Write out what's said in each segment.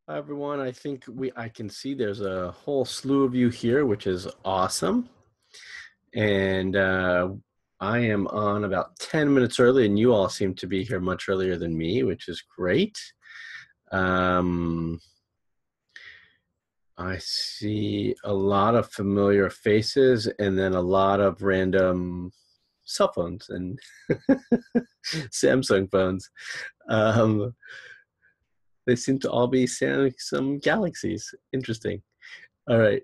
Hi everyone. I think I can see there's a whole slew of you here, which is awesome. And I am on about 10 minutes early, and you all seem to be here much earlier than me, which is great. Um, I see a lot of familiar faces and then a lot of random cell phones and Samsung phones. Um, they seem to all be some galaxies. Interesting. All right.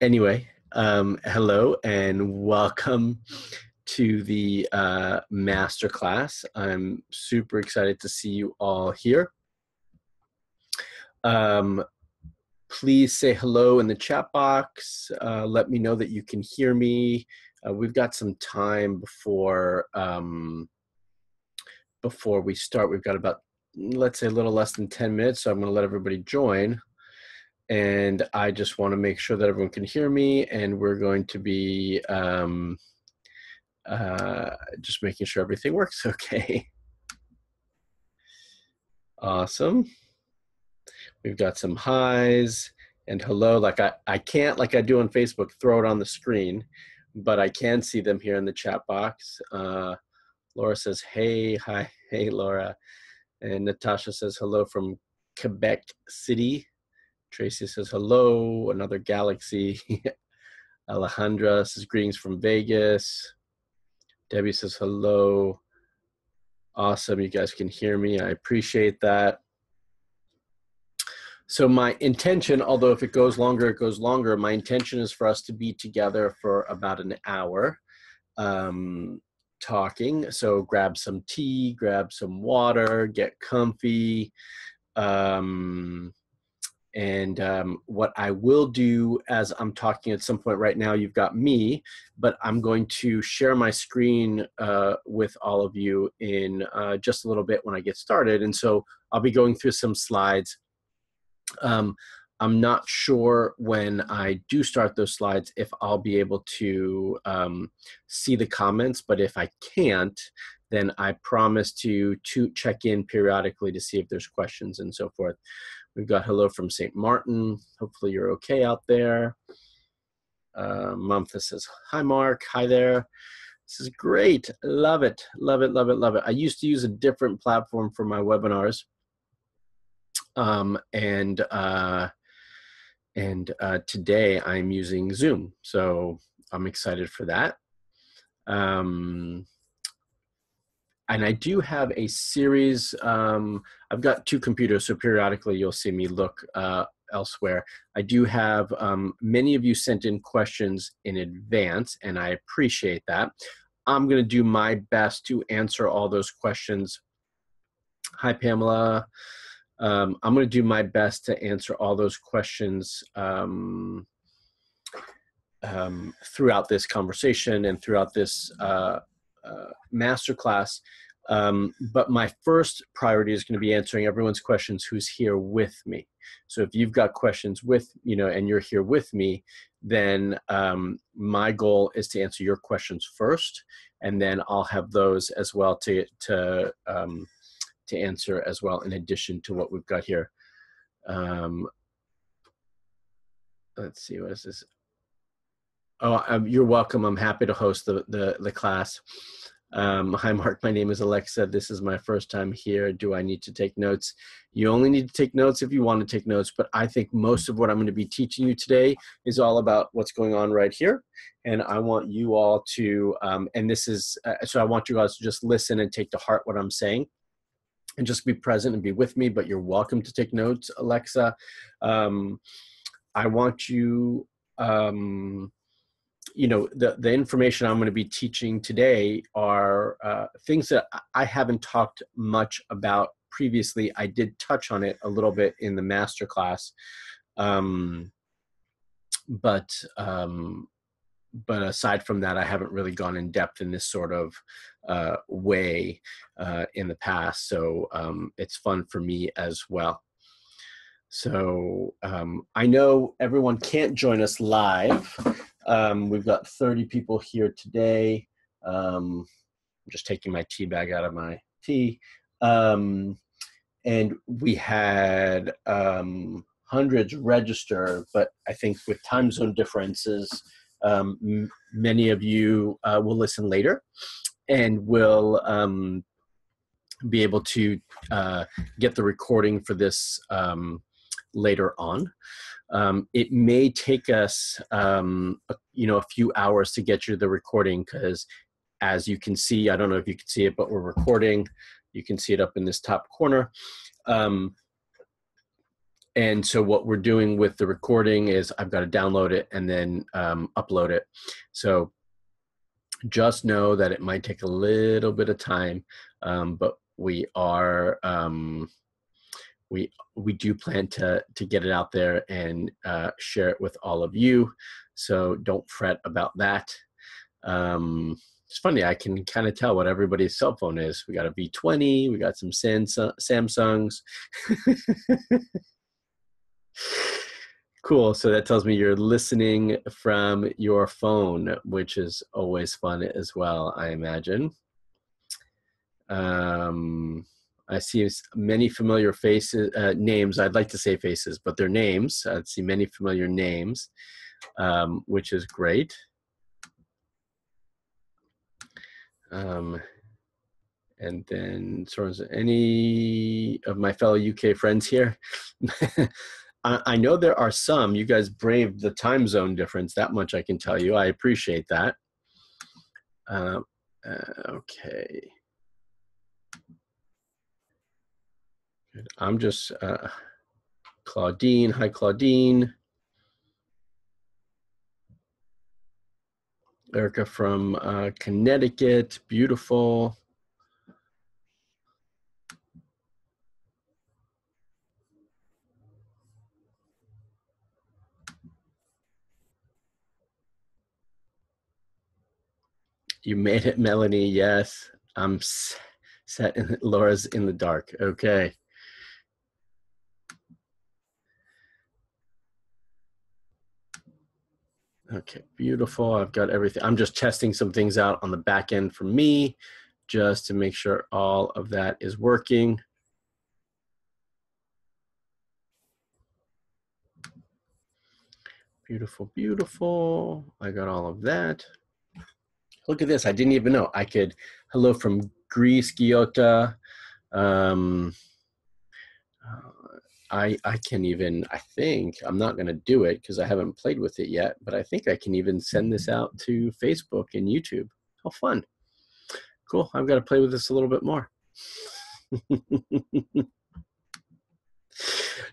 Anyway, hello and welcome to the masterclass. I'm super excited to see you all here. Um, please say hello in the chat box. Let me know that you can hear me. We've got some time before we start. We've got about, let's say, a little less than 10 minutes, so I'm going to let everybody join. And I just want to make sure that everyone can hear me, and we're going to be just making sure everything works okay. Awesome. We've got some highs and hello. Like I can't, like I do on Facebook, throw it on the screen, but I can see them here in the chat box. Laura says, hey, hi, hey, Laura. And Natasha says hello from Quebec City. Tracy says hello, another galaxy. Alejandra says greetings from Vegas. Debbie says hello. Awesome, you guys can hear me. I appreciate that. So my intention, although if it goes longer, it goes longer, my intention is for us to be together for about an hour talking. So grab some tea, grab some water, get comfy. What I will do as I'm talking at some point right now, you've got me, but I'm going to share my screen with all of you in just a little bit when I get started. And so I'll be going through some slides. I'm not sure when I do start those slides if I'll be able to see the comments, but if I can't, then I promise to check in periodically to see if there's questions and so forth. We've got hello from St. Martin. Hopefully you're okay out there. Mamtha says, hi, Mark. Hi there. This is great. Love it. Love it, love it, love it. I used to use a different platform for my webinars. Today I'm using Zoom. So I'm excited for that. And I do have a series. I've got two computers, so periodically you'll see me look elsewhere. I do have many of you sent in questions in advance, and I appreciate that. I'm going to do my best to answer all those questions. Hi, Pamela. I'm going to do my best to answer all those questions throughout this conversation and throughout this masterclass. But my first priority is going to be answering everyone's questions who's here with me. So if you've got questions with, and you're here with me, then my goal is to answer your questions first, and then I'll have those as well to answer as well, in addition to what we've got here. Let's see, what is this? Oh, you're welcome. I'm happy to host the class. Hi, Mark. My name is Alexa. This is my first time here. Do I need to take notes? You only need to take notes if you want to take notes, but I think most of what I'm going to be teaching you today is all about what's going on right here. And I want you all to, so I want you guys to just listen and take to heart what I'm saying and just be present and be with me, but you're welcome to take notes, Alexa. I want you, the information I'm going to be teaching today are things that I haven't talked much about previously. I did touch on it a little bit in the masterclass, but aside from that, I haven't really gone in depth in this sort of way in the past. So it's fun for me as well. So I know everyone can't join us live. We've got 30 people here today. I'm just taking my tea bag out of my tea. and we had hundreds register, but I think with time zone differences, many of you will listen later and will be able to get the recording for this later on. It may take us, a few hours to get you the recording, because as you can see, I don't know if you can see it, but we're recording. You can see it up in this top corner. And so what we're doing with the recording is I've got to download it and then upload it. So just know that it might take a little bit of time, but we are we do plan to get it out there and share it with all of you. So don't fret about that. It's funny, I can kind of tell what everybody's cell phone is. We got a V20, we got some Samsungs. Cool, so that tells me you're listening from your phone, which is always fun as well, I imagine. I see many familiar faces, names. I'd like to say faces, but they're names. I see many familiar names, which is great. And then, sort of, any of my fellow UK friends here? I know there are some. You guys braved the time zone difference. That much I can tell you. I appreciate that. Okay. I'm just Claudine. Hi, Claudine. Erica from Connecticut. Beautiful. You made it, Melanie. Yes. I'm set in Laura's in the dark. Okay. Okay, beautiful. I've got everything. I'm just testing some things out on the back end for me, just to make sure all of that is working. Beautiful, beautiful. I got all of that. Look at this. I didn't even know. I could, hello from Greece, Giota. I can even, I think, I'm not going to do it because I haven't played with it yet, but I think I can even send this out to Facebook and YouTube. How fun. Cool. I've got to play with this a little bit more.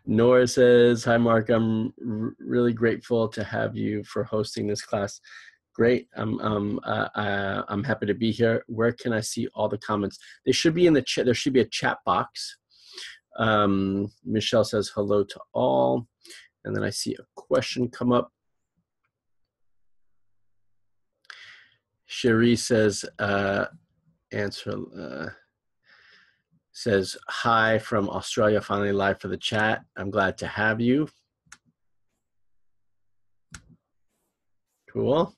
Nora says, hi, Mark. I'm really grateful to have you for hosting this class. Great. I'm happy to be here. Where can I see all the comments? They should be in the chat. There should be a chat box. Michelle says hello to all. And then I see a question come up. Cherie says, says hi from Australia, finally live for the chat. I'm glad to have you. Cool.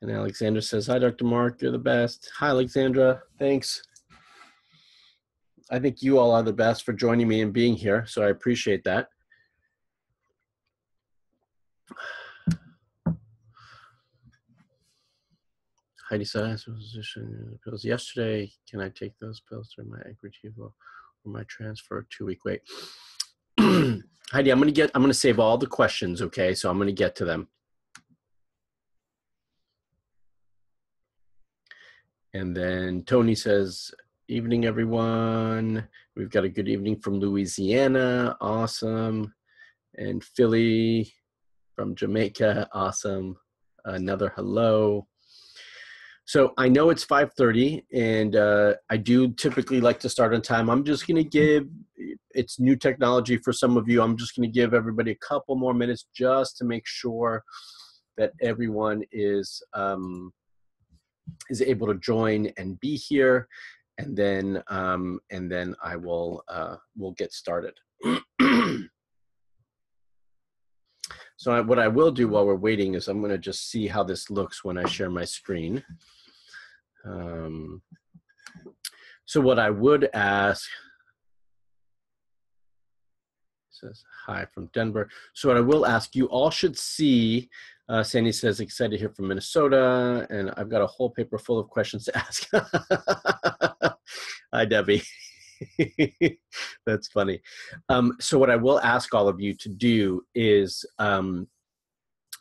And Alexandra says, hi, Dr. Mark, you're the best. Hi, Alexandra, thanks. I think you all are the best for joining me and being here, so I appreciate that. Heidi said, I have a physician pills yesterday. Can I take those pills during my Agritivo or my transfer 2-week wait? Heidi, I'm gonna save all the questions, okay? So I'm gonna get to them. And then Tony says, evening, everyone. We've got a good evening from Louisiana. Awesome. And Philly from Jamaica. Awesome. Another hello. So I know it's 5:30, and I do typically like to start on time. I'm just going to give, it's new technology for some of you. I'm just going to give everybody a couple more minutes just to make sure that everyone is able to join and be here, and then I will we'll get started. So what I will do while we're waiting is I'm going to just see how this looks when I share my screen. So what I would ask, says hi from Denver. So what I will ask, you all should see, Sandy says, excited to hear from Minnesota, and I've got a whole paper full of questions to ask. Hi, Debbie. That's funny. So what I will ask all of you to do is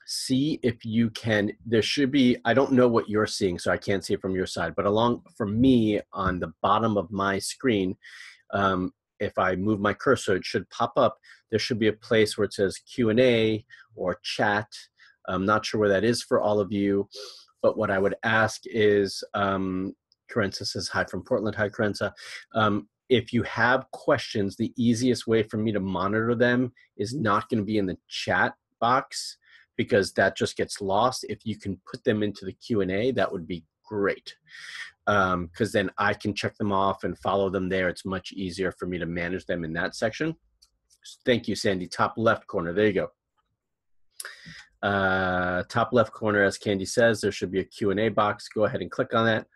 see if you can, there should be, I don't know what you're seeing, so I can't see it from your side, but along from me on the bottom of my screen, if I move my cursor, it should pop up. There should be a place where it says Q&A or chat. I'm not sure where that is for all of you, but what I would ask is, Carenza says hi from Portland. Hi, Carenza. If you have questions, the easiest way for me to monitor them is not going to be in the chat box, because that just gets lost. If you can put them into the Q&A, that would be great. Because then I can check them off and follow them there. It's much easier for me to manage them in that section. Thank you, Sandy. Top left corner. There you go. Top left corner, as Candy says, there should be a Q&A box. Go ahead and click on that.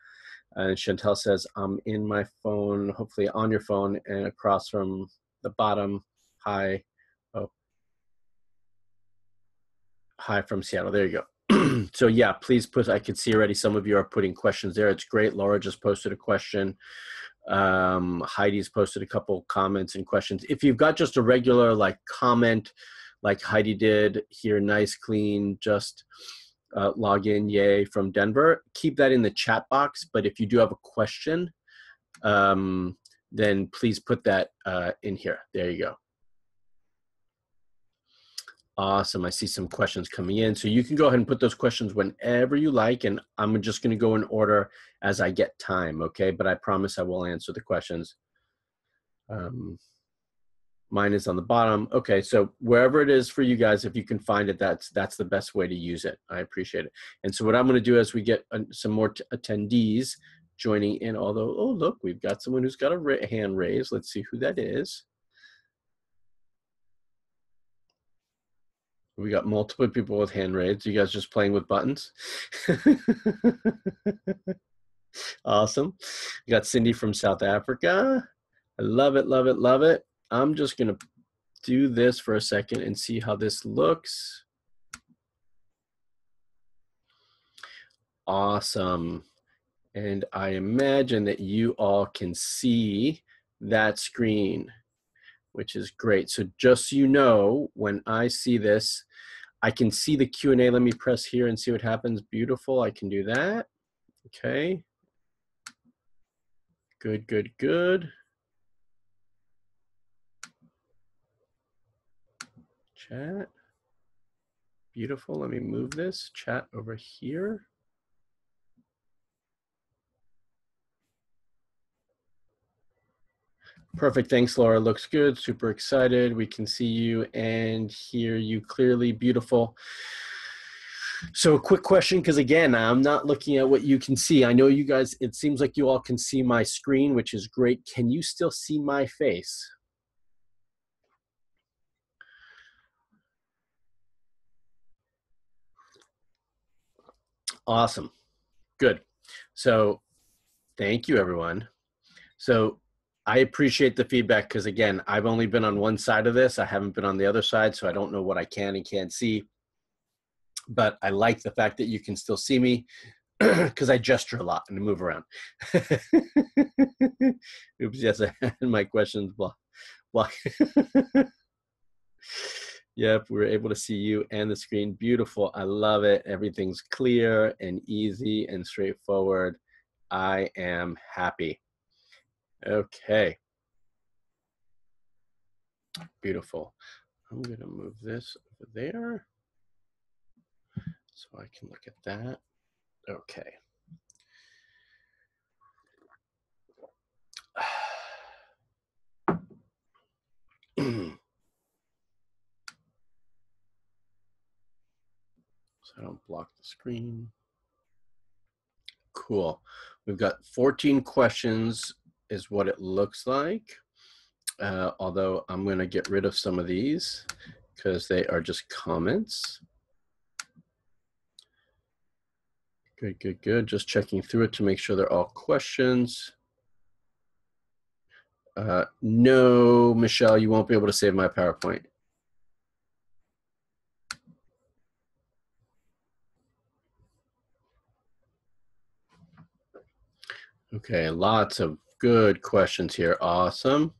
And Chantel says, I'm in my phone, hopefully on your phone, and across from the bottom. Hi. Oh. Hi from Seattle. There you go. So yeah, please put, I can see already some of you are putting questions there. It's great. Laura just posted a question. Heidi's posted a couple comments and questions. If you've got just a regular like comment, like Heidi did here, nice, clean, just log in, yay, from Denver, keep that in the chat box. But if you do have a question, then please put that in here. There you go. Awesome. I see some questions coming in. So you can go ahead and put those questions whenever you like, and I'm just going to go in order as I get time, okay? But I promise I will answer the questions. Mine is on the bottom. Okay, so wherever it is for you guys, if you can find it, that's the best way to use it. I appreciate it. And so what I'm going to do as we get some more attendees joining in, although, oh, look, we've got someone who's got a hand raised. Let's see who that is. We got multiple people with hand raised. You guys just playing with buttons? Awesome. We got Cindy from South Africa. I love it, love it, love it. I'm just going to do this for a second and see how this looks. Awesome. And I imagine that you all can see that screen, which is great. So just so you know, when I see this, I can see the Q&A. Let me press here and see what happens. Beautiful. I can do that. Okay. Good, good, good. Chat. Beautiful. Let me move this chat over here. Perfect. Thanks, Laura. Looks good. Super excited. We can see you and hear you clearly. Beautiful. So a quick question, because again, I'm not looking at what you can see. I know you guys, it seems like you all can see my screen, which is great. Can you still see my face? Awesome. Good. So thank you, everyone. So I appreciate the feedback, because again, I've only been on one side of this. I haven't been on the other side, so I don't know what I can and can't see. But I like the fact that you can still see me, because I gesture a lot and move around. Oops, yes, I had my questions blocked. Yep, we were able to see you and the screen. Beautiful. I love it. Everything's clear and easy and straightforward. I am happy. Okay. Beautiful. I'm going to move this over there so I can look at that. Okay. So I don't block the screen. Cool. We've got 14 questions is what it looks like. Although I'm going to get rid of some of these because they are just comments. Good, good, good. Just checking through it to make sure they're all questions. No, Michelle, you won't be able to save my PowerPoint. Okay, lots of good questions here. Awesome.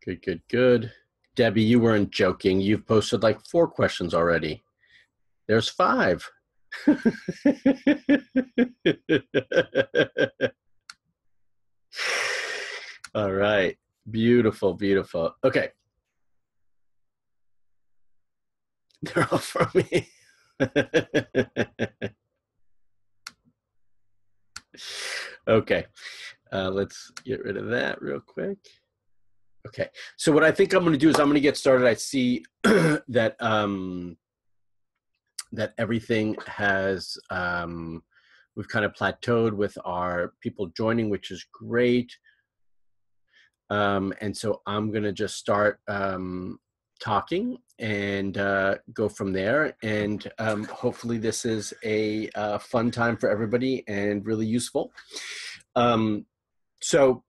Good, good, good. Debbie, you weren't joking. You've posted like 4 questions already. There's 5. All right. Beautiful, beautiful. Okay. They're all for me. Okay. Let's get rid of that real quick. Okay. So what I think I'm going to do is I'm going to get started. I see that that everything has we've kind of plateaued with our people joining, which is great. And so I'm going to just start talking and go from there. And hopefully this is a fun time for everybody and really useful. So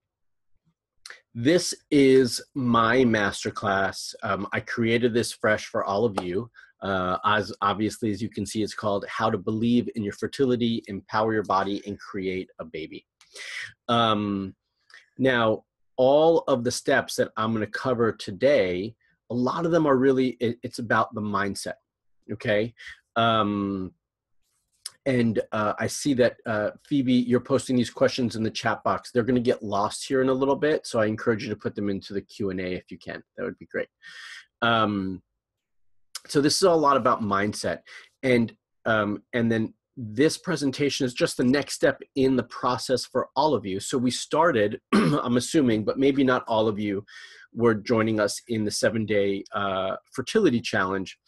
this is my masterclass. I created this fresh for all of you. As obviously, as you can see, it's called How to Believe in Your Fertility, Empower Your Body, and Create a Baby. Now, all of the steps that I'm going to cover today, a lot of them are really, it's about the mindset, okay? I see that, Phoebe, you're posting these questions in the chat box. They're going to get lost here in a little bit, so I encourage you to put them into the Q&A if you can. That would be great. So this is a lot about mindset. And then this presentation is just the next step in the process for all of you. So we started, I'm assuming, but maybe not all of you were joining us in the 7-day fertility challenge.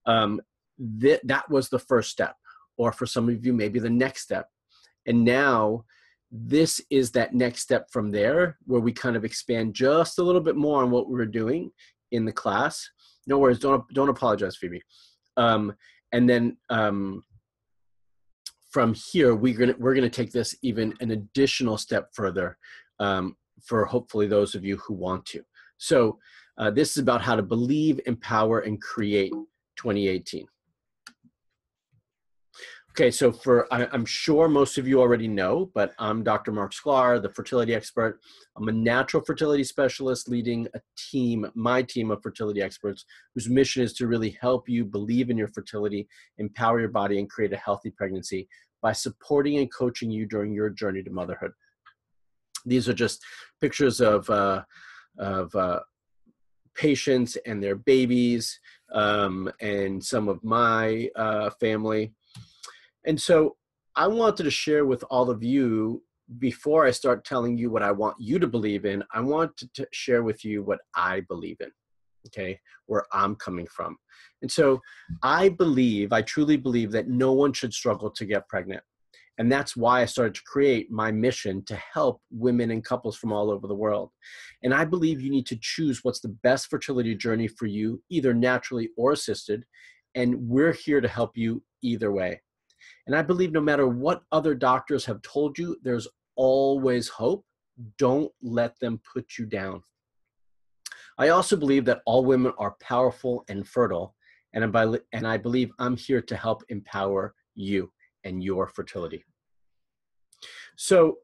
That was the first step, or for some of you, maybe the next step. And now this is that next step from there, where we kind of expand just a little bit more on what we were doing in the class. No worries, don't apologize, Phoebe. And then from here, we're gonna take this even an additional step further for hopefully those of you who want to. So this is about how to believe, empower, and create 2018. Okay, so I'm sure most of you already know, but I'm Dr. Marc Sklar, the fertility expert. I'm a natural fertility specialist leading a team, my team of fertility experts, whose mission is to really help you believe in your fertility, empower your body, and create a healthy pregnancy by supporting and coaching you during your journey to motherhood. These are just pictures of patients and their babies, and some of my family. And so I wanted to share with all of you, before I start telling you what I want you to believe in, I want to share with you what I believe in, okay, where I'm coming from. And so I truly believe that no one should struggle to get pregnant. And that's why I started to create my mission to help women and couples from all over the world. And I believe you need to choose what's the best fertility journey for you, either naturally or assisted. And we're here to help you either way. And I believe no matter what other doctors have told you, there's always hope. Don't let them put you down. I also believe that all women are powerful and fertile. And I believe I'm here to help empower you and your fertility. So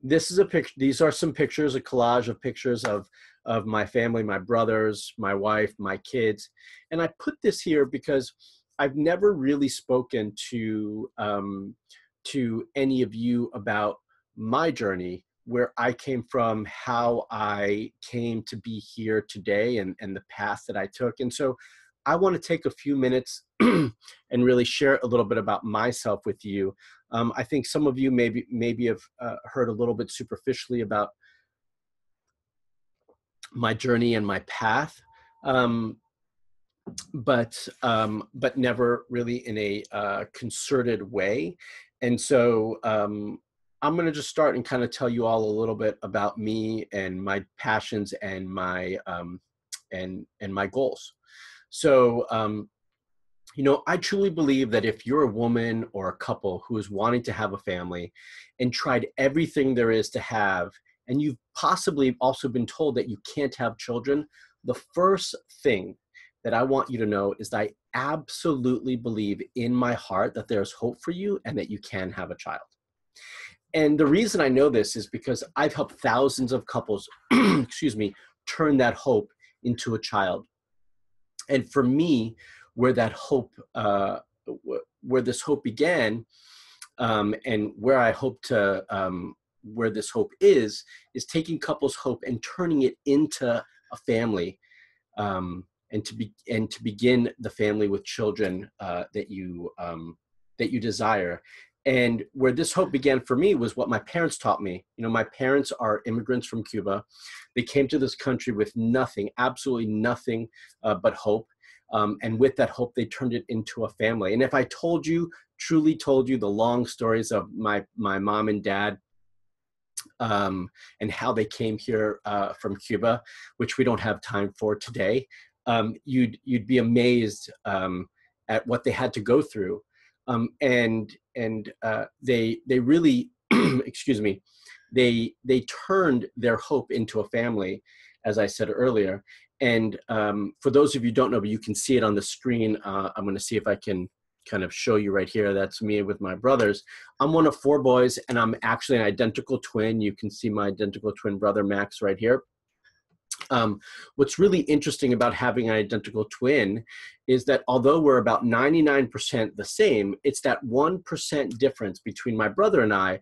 this is a picture. These are some pictures, a collage of pictures of my family, my brothers, my wife, my kids. And I put this here because I've never really spoken to any of you about my journey, where I came from, how I came to be here today, and the path that I took. And so I want to take a few minutes and really share a little bit about myself with you. I think some of you maybe have heard a little bit superficially about my journey and my path. But never really in a concerted way. And so I'm going to just start and kind of tell you all a little bit about me and my passions and my and my goals. So You know, I truly believe that if you're a woman or a couple who is wanting to have a family and tried everything there is to have, and you've possibly also been told that you can't have children, the first thing that I want you to know is that I absolutely believe in my heart that there's hope for you and that you can have a child. And the reason I know this is because I've helped thousands of couples, excuse me, turn that hope into a child. And for me, where that hope, where this hope began, and where I hope to, where this hope is taking couples' hope and turning it into a family, and to begin the family with children that you desire. And where this hope began for me was what my parents taught me. You know, my parents are immigrants from Cuba. They came to this country with nothing, absolutely nothing, but hope. And with that hope, they turned it into a family. And if I told you, truly told you the long stories of my mom and dad, and how they came here from Cuba, which we don't have time for today, you'd be amazed at what they had to go through. They really, excuse me, they turned their hope into a family, as I said earlier. And for those of you who don't know, but you can see it on the screen. I'm going to see if I can kind of show you right here. That's me with my brothers. I'm one of 4 boys, and I'm actually an identical twin. You can see my identical twin brother, Max, right here. What's really interesting about having an identical twin is that although we're about 99% the same, it's that 1% difference between my brother and I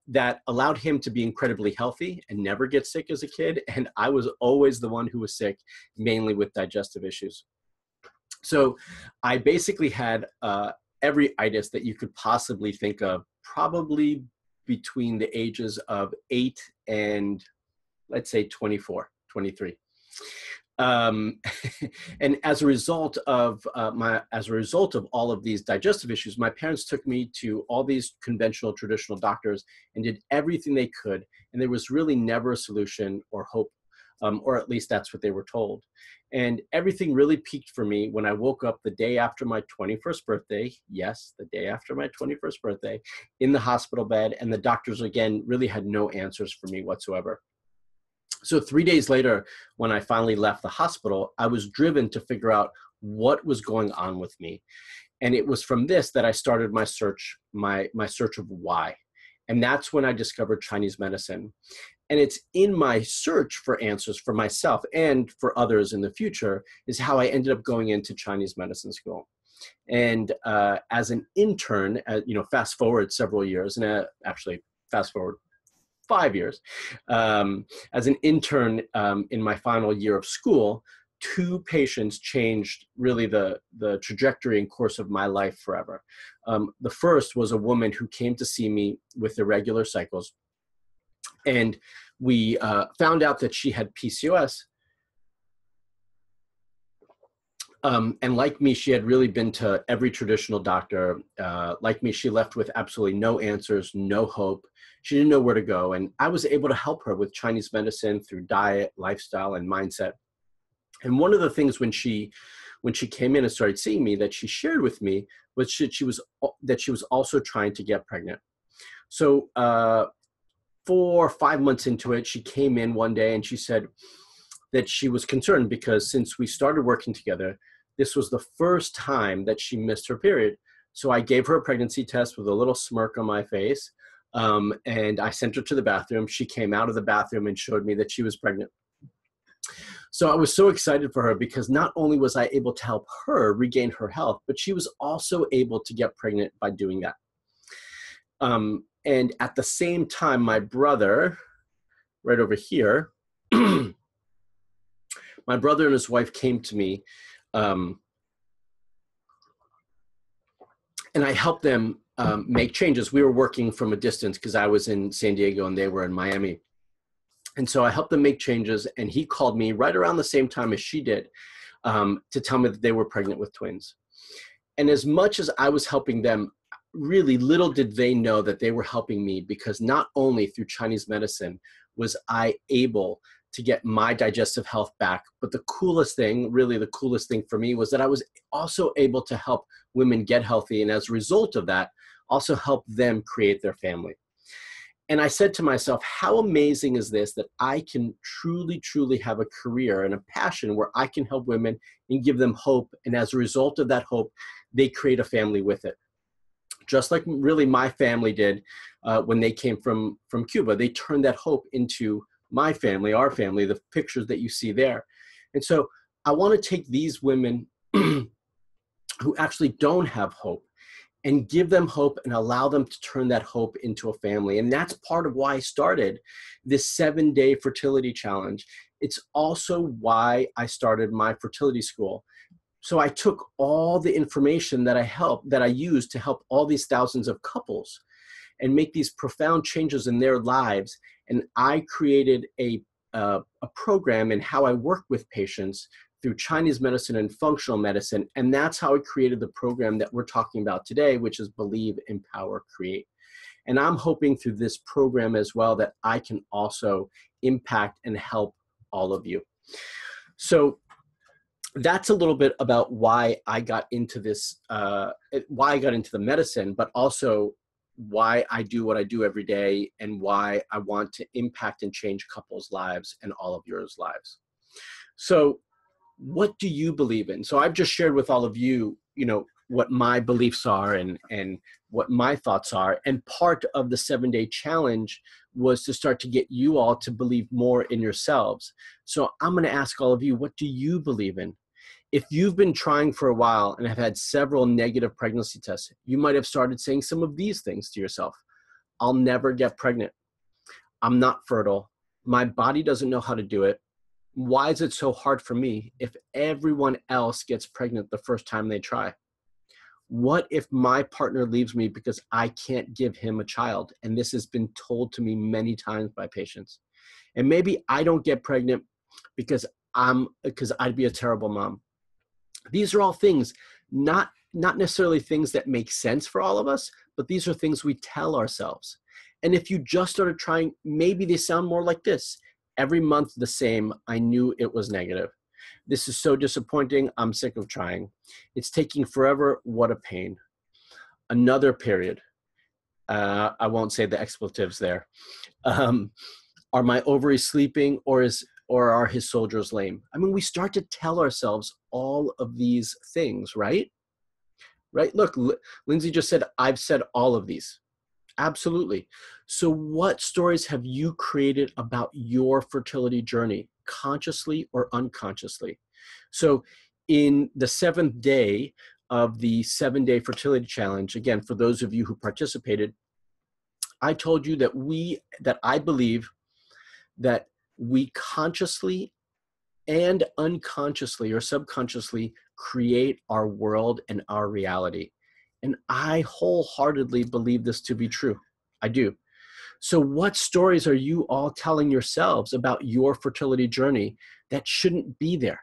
that allowed him to be incredibly healthy and never get sick as a kid. And I was always the one who was sick, mainly with digestive issues. So I basically had every itis that you could possibly think of, probably between the ages of 8 and, let's say, 24, 23. And as a result of all of these digestive issues, my parents took me to all these conventional, traditional doctors and did everything they could. And there was really never a solution or hope, or at least that's what they were told. And everything really peaked for me when I woke up the day after my 21st birthday. Yes, the day after my 21st birthday, in the hospital bed. And the doctors, again, really had no answers for me whatsoever. So 3 days later, when I finally left the hospital, I was driven to figure out what was going on with me. And it was from this that I started my search, my search of why. And that's when I discovered Chinese medicine. And it's in my search for answers for myself and for others in the future is how I ended up going into Chinese medicine school. And as an intern, fast forward several years, and actually fast forward 5 years, as an intern in my final year of school, 2 patients changed really the trajectory and course of my life forever. The first was a woman who came to see me with irregular cycles. And we found out that she had PCOS. And like me, she had really been to every traditional doctor. Like me, she left with absolutely no answers, no hope. She didn't know where to go. And I was able to help her with Chinese medicine through diet, lifestyle, and mindset. And one of the things when she came in and started seeing me that she shared with me was that she was also trying to get pregnant. So 4 or 5 months into it, she came in one day and she said that she was concerned because since we started working together, this was the first time that she missed her period. So I gave her a pregnancy test with a little smirk on my face, and I sent her to the bathroom. She came out of the bathroom and showed me that she was pregnant. So I was so excited for her because not only was I able to help her regain her health, but she was also able to get pregnant by doing that. And at the same time, my brother, right over here, my brother and his wife came to me, and I helped them make changes. We were working from a distance because I was in San Diego and they were in Miami. And so I helped them make changes, and he called me right around the same time as she did to tell me that they were pregnant with twins. And as much as I was helping them, really little did they know that they were helping me, because not only through Chinese medicine was I able to get my digestive health back. But the coolest thing, really the coolest thing for me, was that I was also able to help women get healthy. And as a result of that, also help them create their family. And I said to myself, how amazing is this that I can truly, truly have a career and a passion where I can help women and give them hope. And as a result of that hope, they create a family with it. Just like really my family did when they came from Cuba. They turned that hope into my family, our family, the pictures that you see there. And so I want to take these women who actually don't have hope and give them hope and allow them to turn that hope into a family. And that's part of why I started this 7-day fertility challenge. It's also why I started my fertility school. So I took all the information that I used to help all these thousands of couples and make these profound changes in their lives. And I created a program in how I work with patients through Chinese medicine and functional medicine. And that's how I created the program that we're talking about today, which is Believe, Empower, Create. And I'm hoping through this program as well that I can also impact and help all of you. So that's a little bit about why I got into this, why I got into the medicine, but also why I do what I do every day and why I want to impact and change couples' lives and all of yours lives. So what do you believe in? So I've just shared with all of you, what my beliefs are and what my thoughts are. And part of the 7-day challenge was to start to get you all to believe more in yourselves. So I'm going to ask all of you, what do you believe in? If you've been trying for a while and have had several negative pregnancy tests, you might have started saying some of these things to yourself. I'll never get pregnant. I'm not fertile. My body doesn't know how to do it. Why is it so hard for me if everyone else gets pregnant the first time they try? What if my partner leaves me because I can't give him a child? And this has been told to me many times by patients. And maybe I don't get pregnant because I'd be a terrible mom. These are all things, not necessarily things that make sense for all of us, but these are things we tell ourselves. And if you just started trying, maybe they sound more like this. Every month the same, I knew it was negative. This is so disappointing, I'm sick of trying. It's taking forever, what a pain. Another period. I won't say the expletives there. Are my ovaries sleeping or are his soldiers lame? I mean, we start to tell ourselves all of these things, right? Right? Look, Lindsay just said, I've said all of these. Absolutely. So what stories have you created about your fertility journey, consciously or unconsciously? So in the 7th day of the 7-day fertility challenge, again, for those of you who participated, I told you that I believe that we consciously and unconsciously or subconsciously create our world and our reality. And I wholeheartedly believe this to be true. I do. So what stories are you all telling yourselves about your fertility journey that shouldn't be there?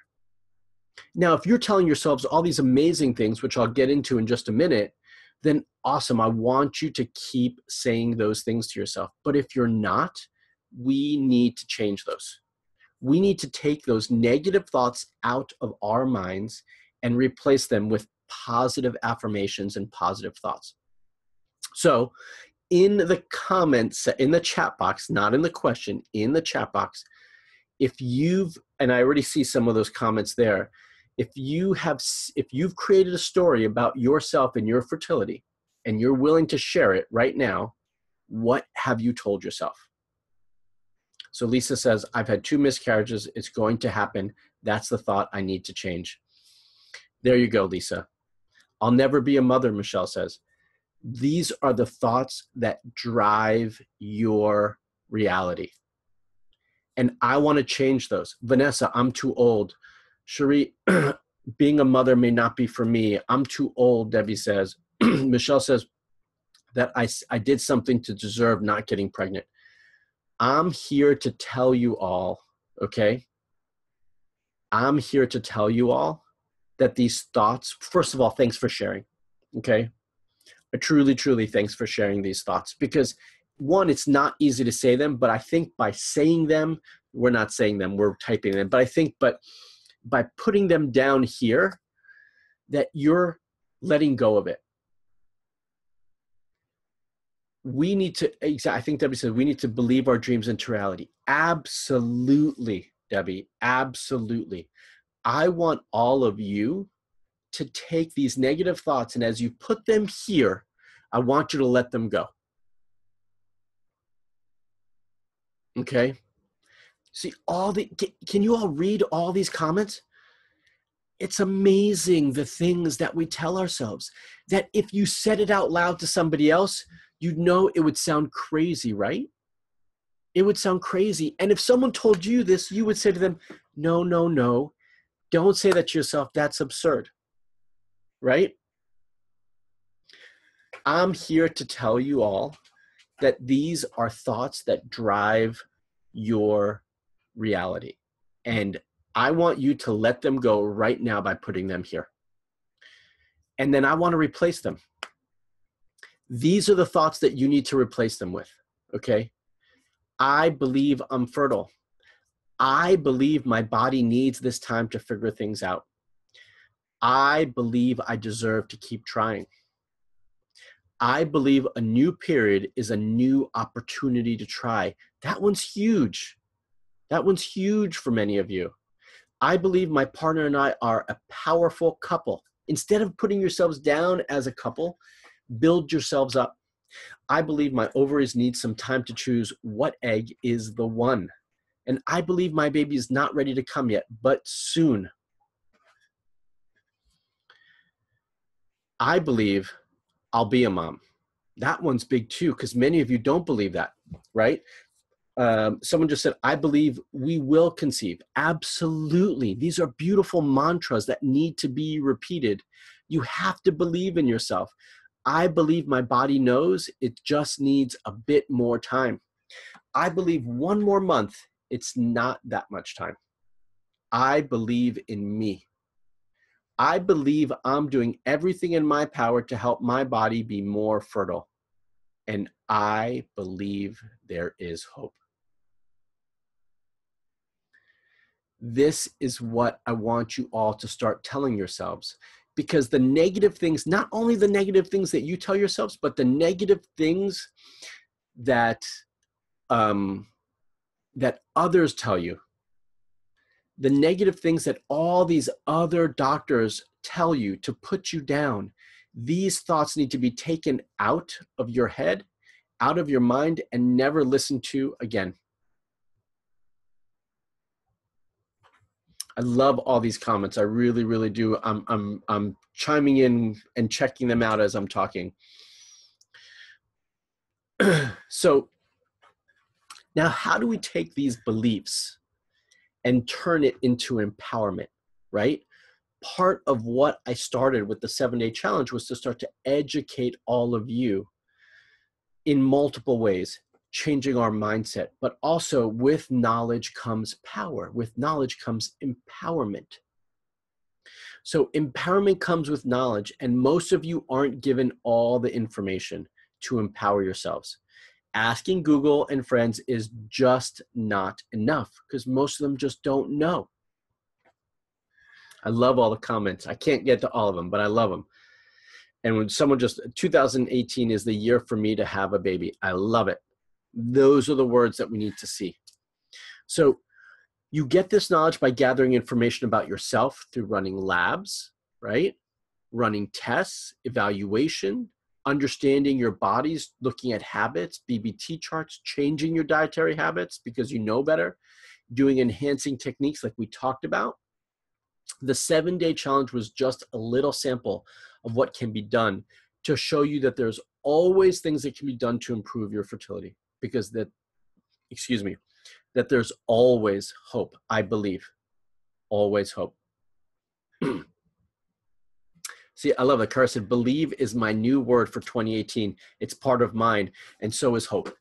Now, if you're telling yourselves all these amazing things, which I'll get into in just a minute, then awesome. I want you to keep saying those things to yourself. But if you're not, we need to change those. We need to take those negative thoughts out of our minds and replace them with positive affirmations and positive thoughts. So in the comments, in the chat box, not in the question, in the chat box, and I already see some of those comments there, if you've created a story about yourself and your fertility and you're willing to share it right now, what have you told yourself? So Lisa says, I've had 2 miscarriages. It's going to happen. That's the thought I need to change. There you go, Lisa. I'll never be a mother, Michelle says. These are the thoughts that drive your reality. And I want to change those. Vanessa, I'm too old. Cherie, being a mother may not be for me. I'm too old, Debbie says. Michelle says that I did something to deserve not getting pregnant. I'm here to tell you all, okay? I'm here to tell you all that these thoughts, first of all, thanks for sharing, okay? Truly, truly, thanks for sharing these thoughts because one, it's not easy to say them, but I think by saying them We're not saying them, we're typing them. But I think, by putting them down here, that you're letting go of it. We need to, I think Debbie said, we need to believe our dreams into reality. Absolutely, Debbie, absolutely. I want all of you to take these negative thoughts, and as you put them here, I want you to let them go. Okay? See, can you all read all these comments? It's amazing the things that we tell ourselves, that if you said it out loud to somebody else, you'd know it would sound crazy, right? It would sound crazy. And if someone told you this, you would say to them, no, no, no, don't say that to yourself. That's absurd, right? I'm here to tell you all that these are thoughts that drive your reality. And I want you to let them go right now by putting them here. And then I want to replace them. These are the thoughts that you need to replace them with, okay? I believe I'm fertile. I believe my body needs this time to figure things out. I believe I deserve to keep trying. I believe a new period is a new opportunity to try. That one's huge. That one's huge for many of you. I believe my partner and I are a powerful couple. Instead of putting yourselves down as a couple, build yourselves up. I believe my ovaries need some time to choose what egg is the one. And I believe my baby is not ready to come yet, but soon. I believe I'll be a mom. That one's big too, because many of you don't believe that, right? Someone just said, I believe we will conceive. Absolutely. These are beautiful mantras that need to be repeated. You have to believe in yourself. I believe my body knows, it just needs a bit more time. I believe one more month, it's not that much time. I believe in me. I believe I'm doing everything in my power to help my body be more fertile. And I believe there is hope. This is what I want you all to start telling yourselves, because the negative things, not only the negative things that you tell yourselves, but the negative things that that others tell you, the negative things that all these other doctors tell you to put you down, these thoughts need to be taken out of your head, out of your mind, and never listened to again. I love all these comments. I really, really do. I'm chiming in and checking them out as I'm talking. So now, how do we take these beliefs and turn it into empowerment, right? Part of what I started with the 7-day challenge was to start to educate all of you in multiple ways, changing our mindset, but also with knowledge comes power. With knowledge comes empowerment. So empowerment comes with knowledge, and most of you aren't given all the information to empower yourselves. Asking Google and friends is just not enough because most of them just don't know. I love all the comments. I can't get to all of them, but I love them. And when someone 2018 is the year for me to have a baby. I love it. Those are the words that we need to see. So you get this knowledge by gathering information about yourself through running labs, right? Running tests, evaluation, understanding your bodies, looking at habits, BBT charts, changing your dietary habits because you know better, doing enhancing techniques like we talked about. The 7-day challenge was just a little sample of what can be done to show you that there's always things that can be done to improve your fertility, because that there's always hope. I believe, always hope. See, I love that. Cara said, believe is my new word for 2018. It's part of mine, and so is hope.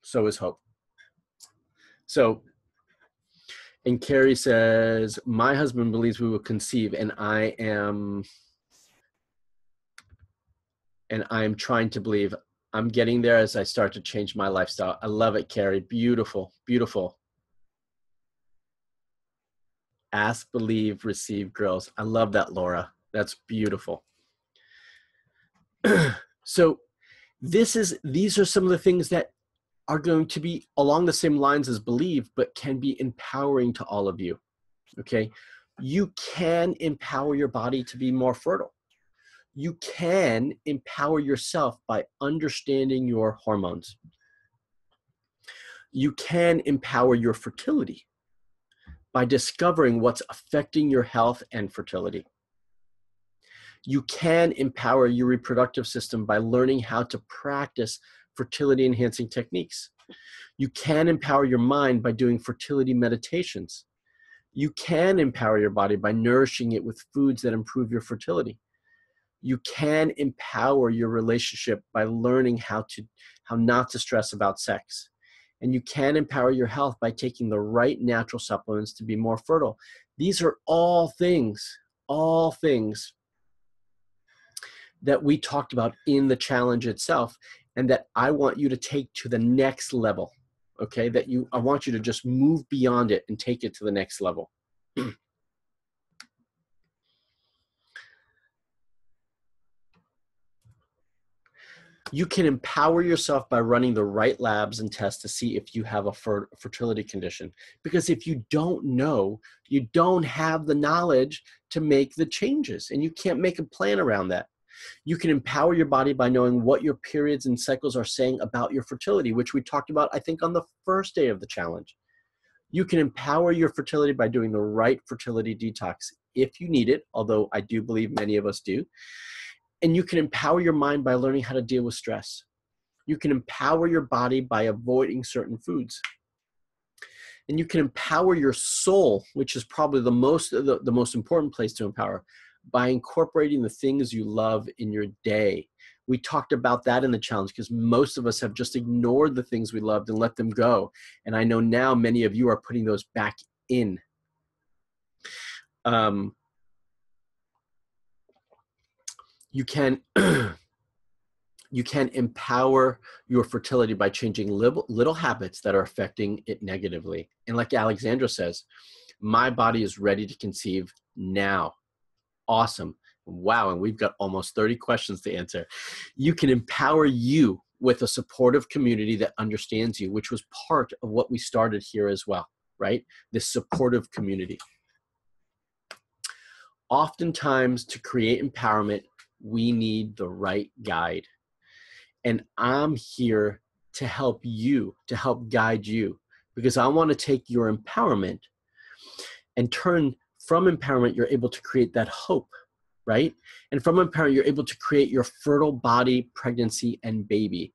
So is hope. So, and Carrie says, my husband believes we will conceive, and I am trying to believe. I'm getting there as I start to change my lifestyle. I love it, Carrie. Beautiful, beautiful. Ask, believe, receive grows. I love that, Laura. That's beautiful. So these are some of the things that are going to be along the same lines as believe, but can be empowering to all of you. Okay. You can empower your body to be more fertile. You can empower yourself by understanding your hormones. You can empower your fertility by discovering what's affecting your health and fertility. You can empower your reproductive system by learning how to practice fertility enhancing techniques. You can empower your mind by doing fertility meditations. You can empower your body by nourishing it with foods that improve your fertility. You can empower your relationship by learning how not to stress about sex. And you can empower your health by taking the right natural supplements to be more fertile. These are all things that we talked about in the challenge itself, and that I want you to take to the next level. Okay, I want you to just move beyond it and take it to the next level. You can empower yourself by running the right labs and tests to see if you have a fertility condition. Because if you don't know, you don't have the knowledge to make the changes, and you can't make a plan around that. You can empower your body by knowing what your periods and cycles are saying about your fertility, which we talked about, I think, on the first day of the challenge. You can empower your fertility by doing the right fertility detox if you need it, although I do believe many of us do. And you can empower your mind by learning how to deal with stress. You can empower your body by avoiding certain foods. And you can empower your soul, which is probably the most important place to empower, by incorporating the things you love in your day. We talked about that in the challenge because most of us have just ignored the things we loved and let them go. And I know now many of you are putting those back in. You can empower your fertility by changing little habits that are affecting it negatively. And like Alexandra says, my body is ready to conceive now. Awesome. Wow. And we've got almost 30 questions to answer. You can empower you with a supportive community that understands you, which was part of what we started here as well, right? This supportive community. Oftentimes, to create empowerment, we need the right guide. And I'm here to help you, to help guide you, because I want to take your empowerment and turn from empowerment, you're able to create that hope, right? And from empowerment, you're able to create your fertile body, pregnancy, and baby.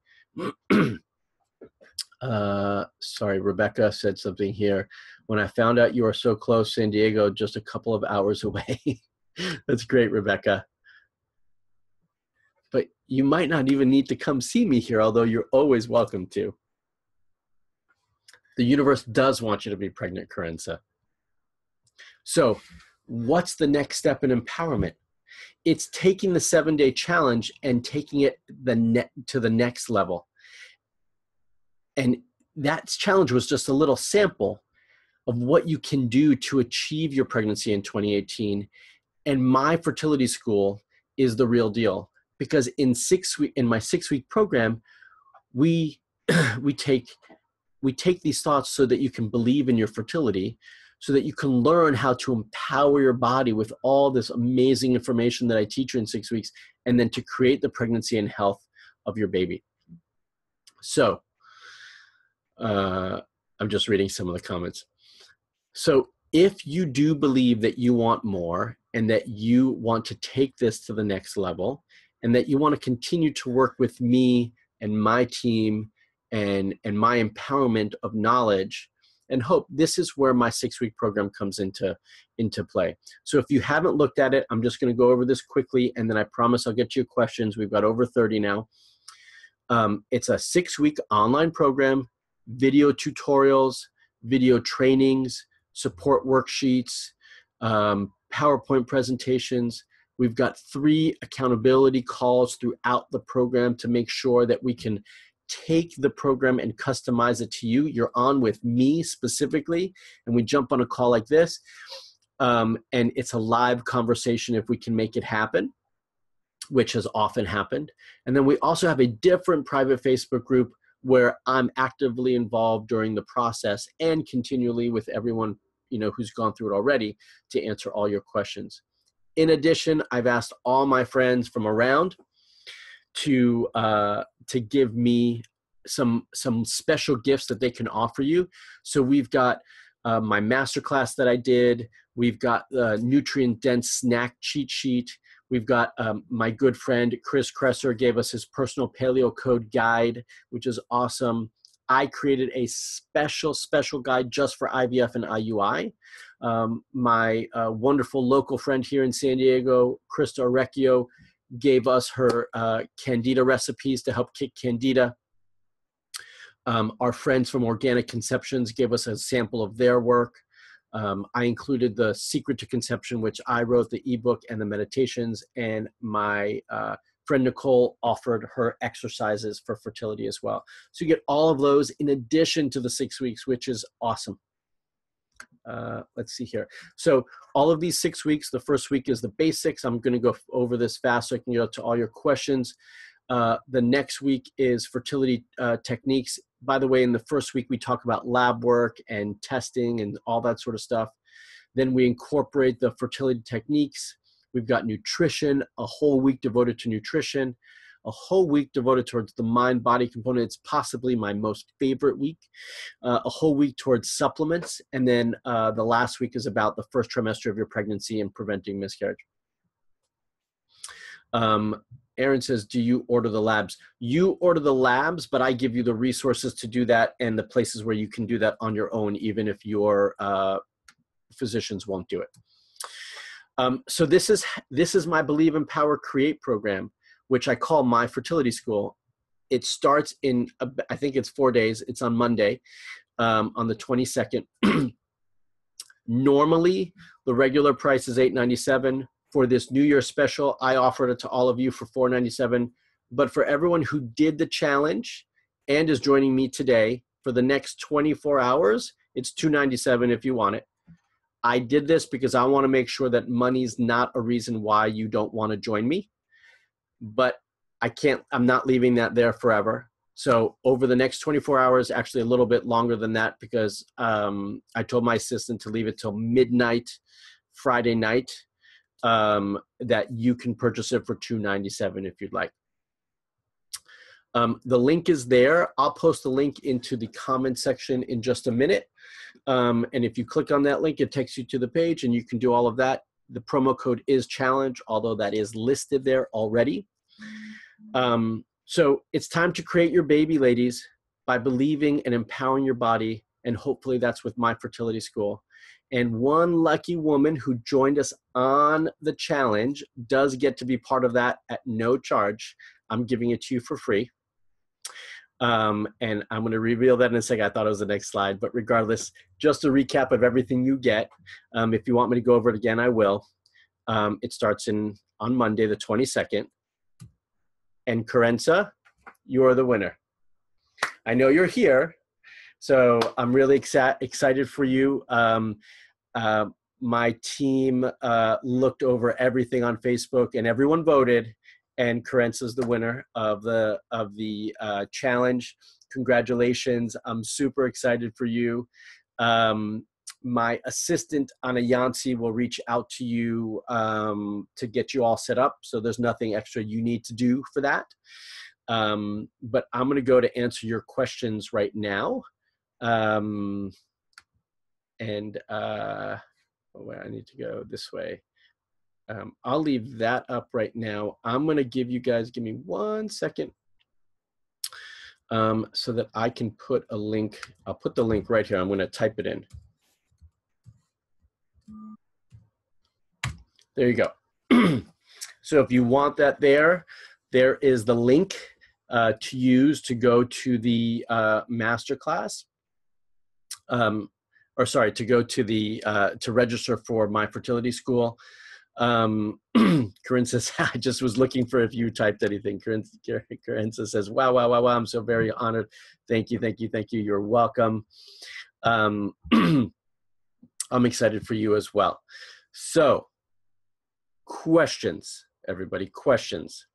Sorry, Rebecca said something here. When I found out you are so close, San Diego, just a couple of hours away. That's great, Rebecca. But you might not even need to come see me here, although you're always welcome to. The universe does want you to be pregnant, Carenza. So what's the next step in empowerment? It's taking the 7-day challenge and taking it to the next level. And that challenge was just a little sample of what you can do to achieve your pregnancy in 2018. And my fertility school is the real deal, because in my 6-week program, we take these thoughts so that you can believe in your fertility, so that you can learn how to empower your body with all this amazing information that I teach you in 6 weeks, and then to create the pregnancy and health of your baby. So I'm just reading some of the comments. So if you do believe that you want more, and that you want to take this to the next level, and that you want to continue to work with me and my team and my empowerment of knowledge and hope, this is where my 6-week program comes into play. So if you haven't looked at it, I'm just going to go over this quickly, and then I promise I'll get to your questions. We've got over 30 now. It's a 6-week online program, video tutorials, video trainings, support worksheets, PowerPoint presentations. We've got 3 accountability calls throughout the program to make sure that we can take the program and customize it to you. You're on with me specifically, and we jump on a call like this. And it's a live conversation if we can make it happen, which has often happened. And then we also have a different private Facebook group where I'm actively involved during the process and continually with everyone, you know, who's gone through it already to answer all your questions. In addition, I've asked all my friends from around to give me some special gifts that they can offer you. So we've got my masterclass that I did. We've got the nutrient dense snack cheat sheet. We've got my good friend Chris Kresser gave us his personal paleo code guide, which is awesome. I created a special guide just for IVF and IUI. My wonderful local friend here in San Diego, Krista Orecchio, gave us her Candida recipes to help kick Candida. Our friends from Organic Conceptions gave us a sample of their work. I included the Secret to Conception, which I wrote the ebook and the meditations, and my friend Nicole offered her exercises for fertility as well. So you get all of those in addition to the 6 weeks, which is awesome. Let's see here. So all of these 6 weeks, the first week is the basics. I'm going to go over this fast so I can go to all your questions. The next week is fertility techniques. By the way, in the first week, we talk about lab work and testing and all that sort of stuff. Then we incorporate the fertility techniques. We've got nutrition, a whole week devoted to nutrition, a whole week devoted towards the mind-body component. It's possibly my most favorite week. A whole week towards supplements. And then the last week is about the first trimester of your pregnancy and preventing miscarriage. Aaron says, do you order the labs? You order the labs, but I give you the resources to do that and the places where you can do that on your own, even if your physicians won't do it. So this is my Believe, Empower, Create program, which I call My Fertility School. It starts in, I think it's 4 days. It's on Monday, on the 22nd. Normally, the regular price is $8.97. For this New Year special, I offered it to all of you for $4.97. But for everyone who did the challenge and is joining me today, for the next 24 hours, it's $2.97 if you want it. I did this because I want to make sure that money's not a reason why you don't want to join me. But I'm not leaving that there forever. So over the next 24 hours, actually a little bit longer than that, because I told my assistant to leave it till midnight Friday night, that you can purchase it for $2.97 if you'd like. The link is there. I'll post the link into the comment section in just a minute. And if you click on that link, it takes you to the page and you can do all of that. The promo code is challenge, although that is listed there already. So it's time to create your baby, ladies, by believing and empowering your body. And hopefully that's with My Fertility School. And one lucky woman who joined us on the challenge does get to be part of that at no charge. I'm giving it to you for free. And I'm going to reveal that in a second. I thought it was the next slide, but regardless, just a recap of everything you get. If you want me to go over it again, I will. It starts on Monday, the 22nd. And Carenza, you are the winner. I know you're here, so I'm really excited for you. My team looked over everything on Facebook, and everyone voted, and Carenza's the winner of the challenge. Congratulations! I'm super excited for you. My assistant Anna Yancy will reach out to you to get you all set up. So there's nothing extra you need to do for that. But I'm going to go to answer your questions right now. Where I need to go this way. I'll leave that up right now. I'm going to give me 1 second so that I can put a link. I'll put the link right here. I'm going to type it in. There you go. So if you want that there is the link to use to go to the masterclass. To go to the to register for My Fertility School. Corinne says, I just was looking for if you typed anything. Corinne says, wow, I'm so very honored. Thank you. You're welcome. I'm excited for you as well. So, questions, everybody, questions.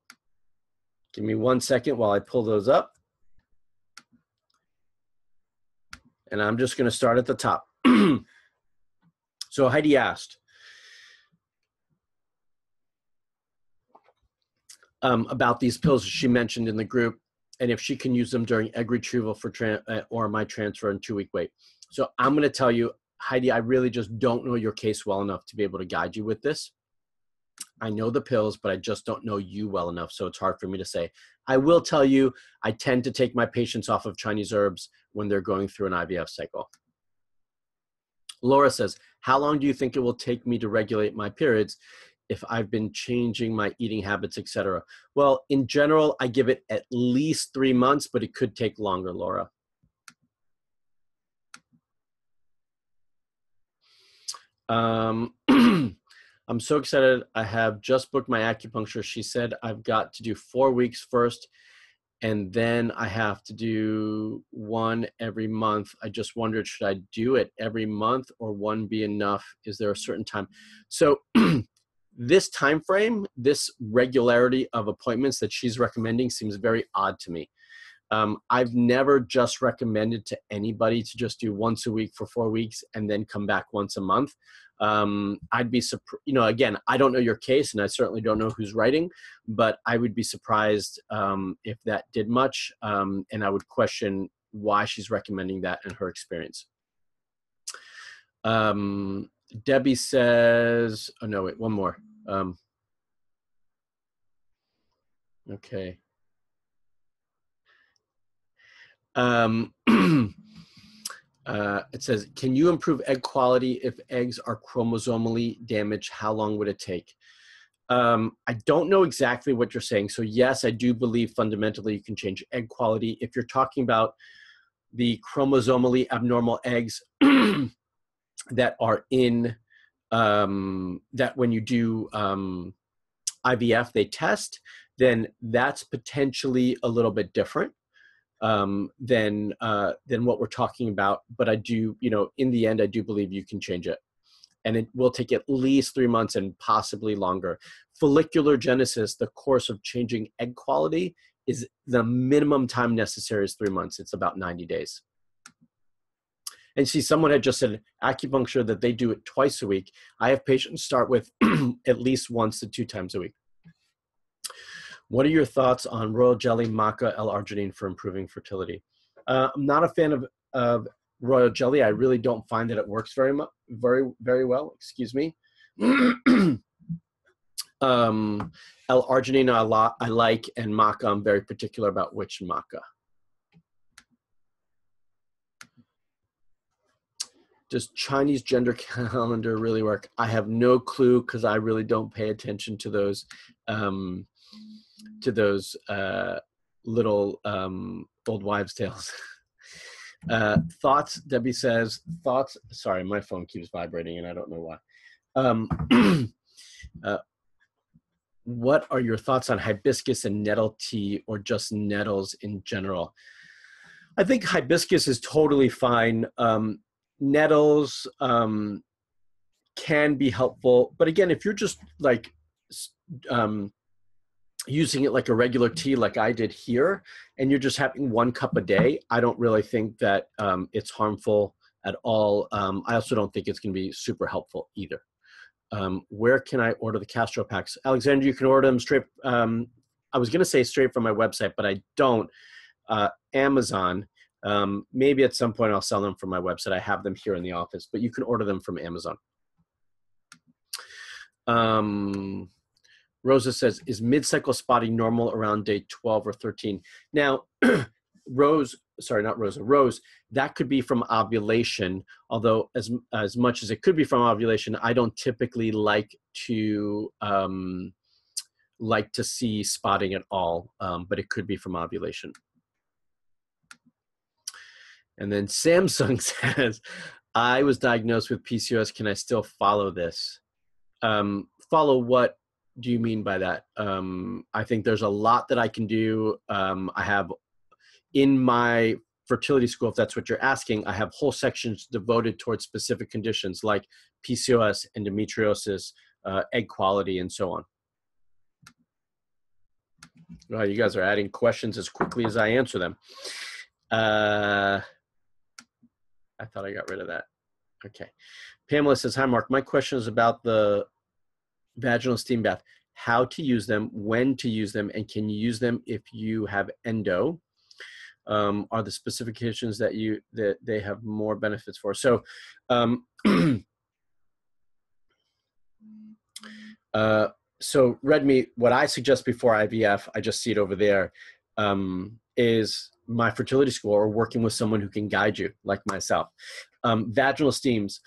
Give me 1 second while I pull those up. And I'm just going to start at the top. So Heidi asked about these pills she mentioned in the group, and if she can use them during egg retrieval for or my transfer and 2-week wait. So I'm going to tell you, Heidi, I really just don't know your case well enough to be able to guide you with this. I know the pills, but I just don't know you well enough, so it's hard for me to say. I will tell you, I tend to take my patients off of Chinese herbs when they're going through an IVF cycle. Laura says, how long do you think it will take me to regulate my periods if I've been changing my eating habits, etc.? Well, in general, I give it at least 3 months, but it could take longer, Laura. I'm so excited. I have just booked my acupuncture. She said I've got to do 4 weeks first, and then I have to do 1 every month. I just wondered, should I do it every month or 1 be enough? Is there a certain time? So this time frame, this regularity of appointments that she's recommending seems very odd to me. I've never just recommended to anybody to just do once a week for 4 weeks and then come back once a month. I'd be surprised, again, I don't know your case and I certainly don't know who's writing, but I would be surprised if that did much. And I would question why she's recommending that in her experience. Debbie says, oh no, wait, one more. Okay. It says, can you improve egg quality if eggs are chromosomally damaged? How long would it take? I don't know exactly what you're saying. So yes, I do believe fundamentally you can change egg quality. If you're talking about the chromosomally abnormal eggs that are in, that when you do IVF, they test, then that's potentially a little bit different than what we're talking about. But I do, in the end, I do believe you can change it. And it will take at least 3 months and possibly longer. Follicular genesis, the course of changing egg quality, is the minimum time necessary is 3 months. It's about 90 days. And see, someone had just said acupuncture that they do it twice a week. I have patients start with at least 1 to 2 times a week. What are your thoughts on royal jelly, maca, L-arginine for improving fertility? I'm not a fan of royal jelly. I really don't find that it works very well. Excuse me. L-arginine I like, and maca I'm very particular about which maca. Does Chinese gender calendar really work? I have no clue because I really don't pay attention to those little old wives' tales. Thoughts, Debbie says, thoughts, sorry, my phone keeps vibrating and I don't know why. What are your thoughts on hibiscus and nettle tea, or just nettles in general? I think hibiscus is totally fine. Nettles can be helpful, but again, if you're just like using it like a regular tea like I did here, and you're just having 1 cup a day, I don't really think that it's harmful at all. I also don't think it's going to be super helpful either. Where can I order the Castro packs? Alexander, you can order them straight. I was going to say straight from my website, but I don't. Amazon. Maybe at some point I'll sell them from my website. I have them here in the office, but you can order them from Amazon. Rosa says, is mid-cycle spotting normal around day 12 or 13? Now, Rose, that could be from ovulation, although as much as it could be from ovulation, I don't typically like to see spotting at all, but it could be from ovulation. And then Samsung says, I was diagnosed with PCOS. Can I still follow this? Follow what do you mean by that? I think there's a lot that I can do. I have in my fertility school, if that's what you're asking, I have whole sections devoted towards specific conditions like PCOS, endometriosis, egg quality, and so on. Well, you guys are adding questions as quickly as I answer them. I thought I got rid of that. Okay. Pamela says, hi, Mark. My question is about the vaginal steam bath, how to use them, when to use them, and can you use them if you have endo? Are the specifications that they have more benefits for? So, so red meat, what I suggest before IVF, I just see it over there, is my fertility school or working with someone who can guide you, like myself. Vaginal steams,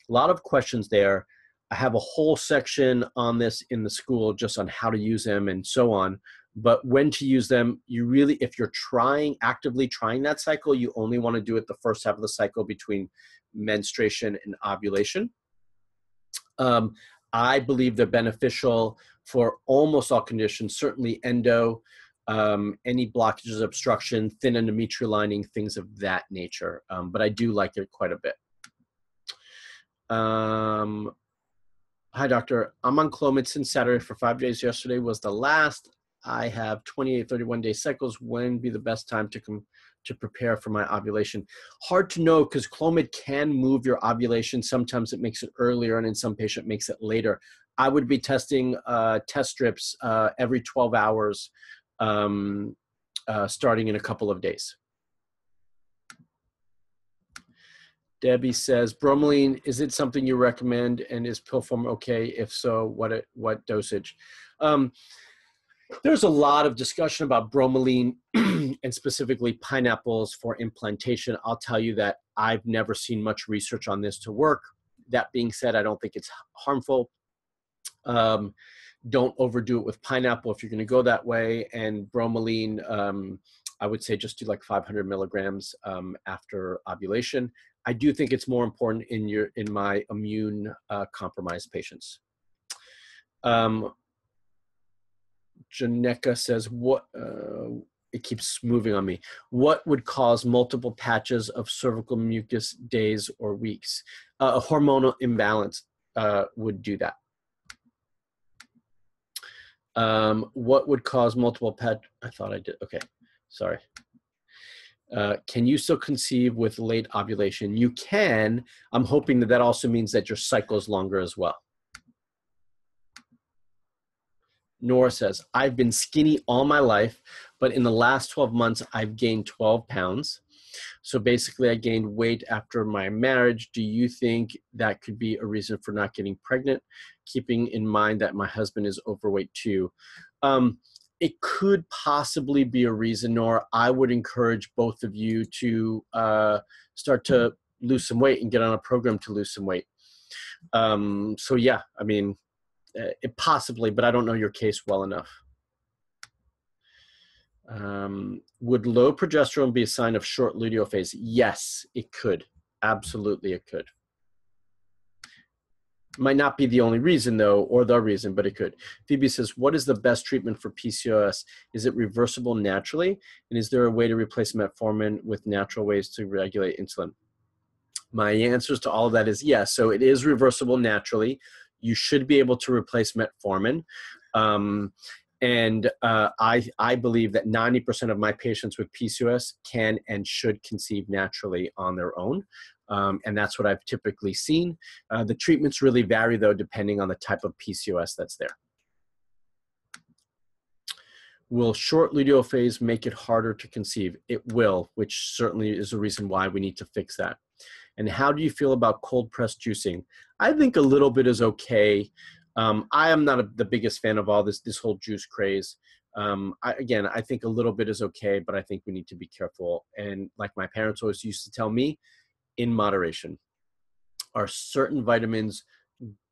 a lot of questions there. I have a whole section on this in the school just on how to use them and so on. But when to use them, you really, if you're actively trying that cycle, you only want to do it the first half of the cycle between menstruation and ovulation. I believe they're beneficial for almost all conditions, certainly endo, any blockages, obstruction, thin endometrial lining, things of that nature. But I do like it quite a bit. Hi, doctor. I'm on Clomid since Saturday for 5 days. Yesterday was the last. I have 28, 31-day cycles. When would be the best time to prepare for my ovulation? Hard to know because Clomid can move your ovulation. Sometimes it makes it earlier and in some patient makes it later. I would be testing test strips every 12 hours starting in a couple of days. Debbie says, bromelain, is it something you recommend, and is pill form okay? If so, what dosage? There's a lot of discussion about bromelain and specifically pineapples for implantation. I'll tell you that I've never seen much research on this to work. That being said, I don't think it's harmful. Don't overdo it with pineapple if you're going to go that way. And bromelain, I would say just do like 500 milligrams after ovulation. I do think it's more important in my immune compromised patients. Janeka says, what, it keeps moving on me. What would cause multiple patches of cervical mucus days or weeks? A hormonal imbalance would do that. What would cause multiple I thought I did. Okay, sorry. Can you still conceive with late ovulation? You can. I'm hoping that also means that your cycle is longer as well. Nora says, I've been skinny all my life, but in the last 12 months, I've gained 12 pounds. So basically, I gained weight after my marriage. Do you think that could be a reason for not getting pregnant, keeping in mind that my husband is overweight too? It could possibly be a reason, Nora. I would encourage both of you to start to lose some weight and get on a program to lose some weight. So yeah, I mean, it possibly, but I don't know your case well enough. Would low progesterone be a sign of short luteal phase? Yes, it could. Absolutely, it could. Might not be the only reason, though, or the reason, but it could. Phoebe says, what is the best treatment for PCOS? Is it reversible naturally? And is there a way to replace metformin with natural ways to regulate insulin? My answers to all of that is yes. So it is reversible naturally. You should be able to replace metformin. And I believe that 90% of my patients with PCOS can and should conceive naturally on their own. And that's what I've typically seen. The treatments really vary, though, depending on the type of PCOS that's there. Will short luteal phase make it harder to conceive? It will, which certainly is a reason why we need to fix that. And how do you feel about cold press juicing? I think a little bit is okay. I am not the biggest fan of all this whole juice craze. Again, I think a little bit is okay, but I think we need to be careful. And like my parents always used to tell me, in moderation. Are certain vitamins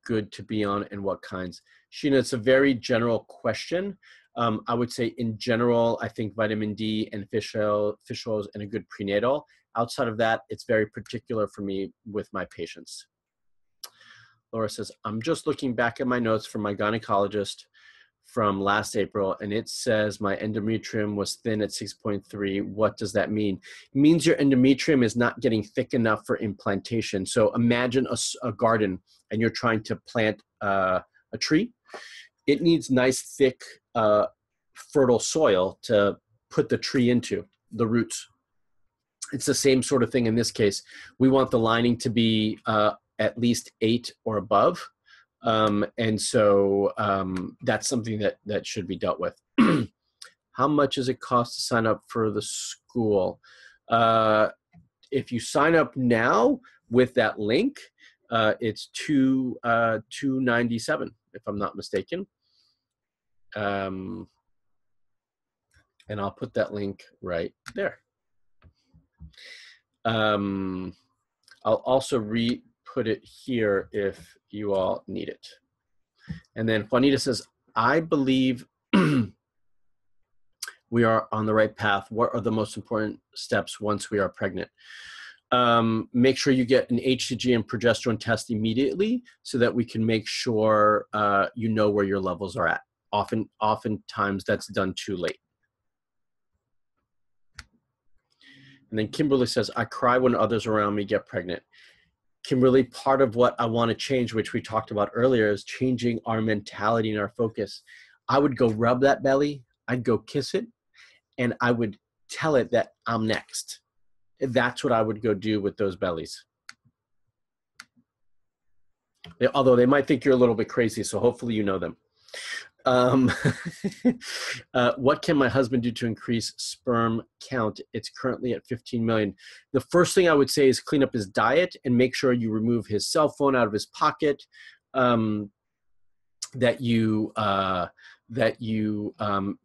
good to be on, and what kinds? Sheena, it's a very general question. I would say in general, I think vitamin D and fish oils and a good prenatal. Outside of that, it's very particular for me with my patients. Laura says, I'm just looking back at my notes from my gynecologist from last April, and it says my endometrium was thin at 6.3. What does that mean? It means your endometrium is not getting thick enough for implantation. So imagine a garden, and you're trying to plant a tree. It needs nice, thick, fertile soil to put the tree into, the roots. It's the same sort of thing in this case. We want the lining to be at least 8 or above. And so that's something that should be dealt with. How much does it cost to sign up for the school? If you sign up now with that link, it's $297, if I'm not mistaken. And I'll put that link right there. I'll also put it here if you all need it. And then Juanita says, I believe we are on the right path. What are the most important steps once we are pregnant? Make sure you get an HCG and progesterone test immediately so that we can make sure you know where your levels are at. Oftentimes that's done too late. And then Kimberly says, I cry when others around me get pregnant. Kimberly, part of what I want to change, which we talked about earlier, is changing our mentality and our focus. I would go rub that belly, I'd go kiss it, and I would tell it that I'm next. That's what I would go do with those bellies. Although they might think you're a little bit crazy, so hopefully you know them. What can my husband do to increase sperm count? It's currently at 15 million. The first thing I would say is clean up his diet and make sure you remove his cell phone out of his pocket, that you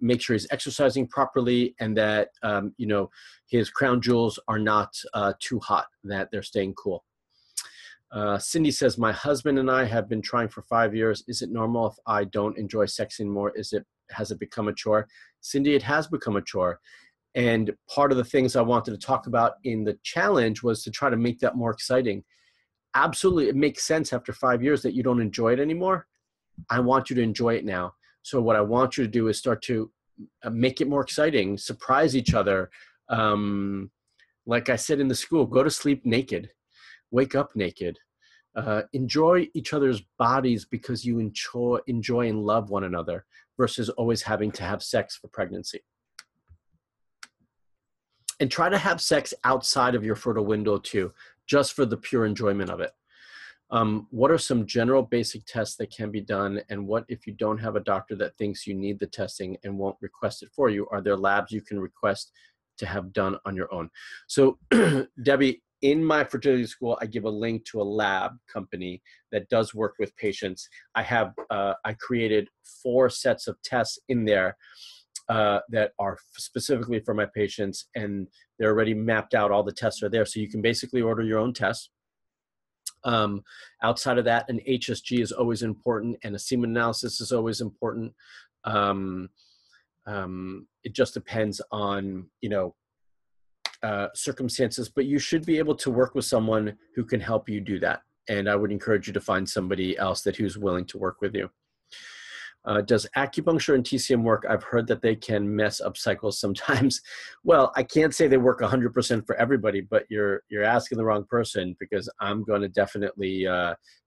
make sure he's exercising properly, and that you know, his crown jewels are not too hot, that they're staying cool. Cindy says, my husband and I have been trying for 5 years. Is it normal if I don't enjoy sex anymore? Has it become a chore? Cindy, it has become a chore. And part of the things I wanted to talk about in the challenge was to try to make that more exciting. Absolutely, it makes sense after 5 years that you don't enjoy it anymore. I want you to enjoy it now. So what I want you to do is start to make it more exciting, surprise each other. Like I said in the school, go to sleep naked. Wake up naked. Enjoy each other's bodies because you enjoy and love one another, versus always having to have sex for pregnancy. And try to have sex outside of your fertile window too, just for the pure enjoyment of it. What are some general basic tests that can be done? And what if you don't have a doctor that thinks you need the testing and won't request it for you? Are there labs you can request to have done on your own? So Debbie, in my fertility school, I give a link to a lab company that does work with patients. I created 4 sets of tests in there that are specifically for my patients, and they're already mapped out. All the tests are there. So you can basically order your own tests. Outside of that, an HSG is always important, and a semen analysis is always important. It just depends on, you know, circumstances, but you should be able to work with someone who can help you do that. And I would encourage you to find somebody else who's willing to work with you. Does acupuncture and TCM work? I've heard that they can mess up cycles sometimes. Well, I can't say they work 100% for everybody, but you're asking the wrong person, because I'm going to definitely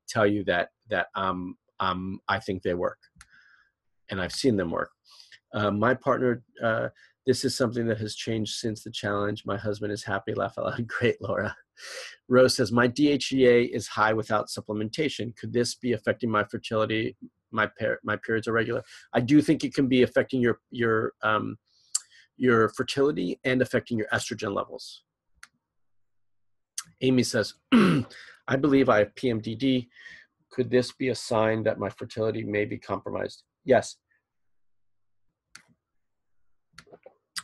tell you that I think they work, and I've seen them work. My partner, this is something that has changed since the challenge. My husband is happy. Laugh out loud. Great, Laura. Rose says, my DHEA is high without supplementation. Could this be affecting my fertility? My periods are regular. I do think it can be affecting your fertility and affecting your estrogen levels. Amy says, I believe I have PMDD. Could this be a sign that my fertility may be compromised? Yes.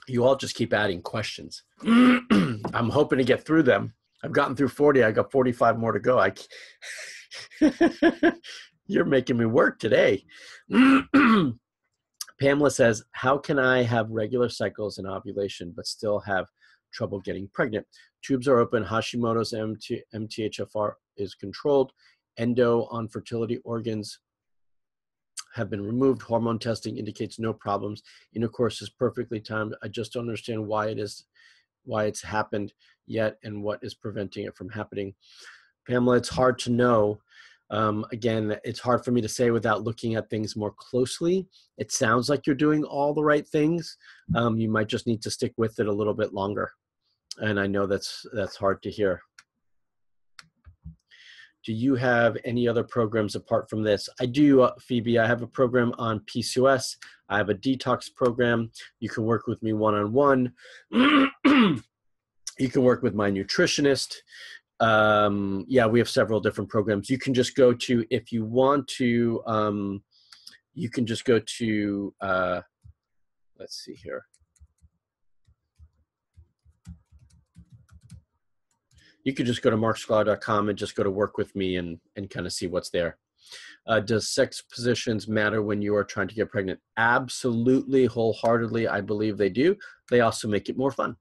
You all just keep adding questions. I'm hoping to get through them. I've gotten through 40. I got 45 more to go. You're making me work today. Pamela says, how can I have regular cycles and ovulation but still have trouble getting pregnant? Tubes are open. Hashimoto's MTHFR is controlled. Endo on fertility organs. have been removed. Hormone testing indicates no problems. Intercourse is perfectly timed. I just don't understand why it's happened yet and what is preventing it from happening. Pamela, it's hard to know. Again, it's hard for me to say without looking at things more closely. It sounds like you're doing all the right things. You might just need to stick with it a little bit longer. And I know that's hard to hear. Do you have any other programs apart from this? I do, Phoebe. I have a program on PCOS. I have a detox program. You can work with me one-on-one. You can work with my nutritionist. Yeah, we have several different programs. You can just go to, if you want to, you can just go to, let's see here. You could just go to marksklar.com and just go to work with me and kind of see what's there. Does sex positions matter when you are trying to get pregnant? Absolutely, wholeheartedly, I believe they do. They also make it more fun.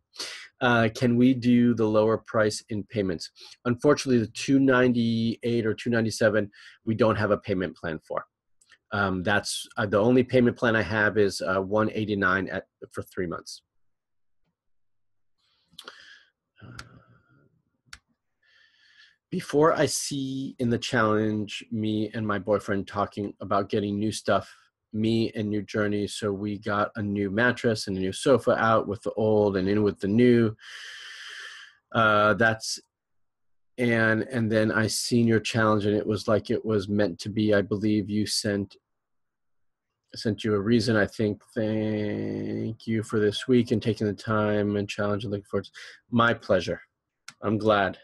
Can we do the lower price in payments? Unfortunately, the $298 or $297, we don't have a payment plan for. That's the only payment plan I have is $189 for 3 months. Before I see in the challenge me and my boyfriend talking about getting new stuff, me and new journey. So we got a new mattress and a new sofa, out with the old and in with the new. And then I seen your challenge and it was like it was meant to be. I believe you sent you a reason. I think, thank you for this week and taking the time and challenge and looking forward to my pleasure. I'm glad.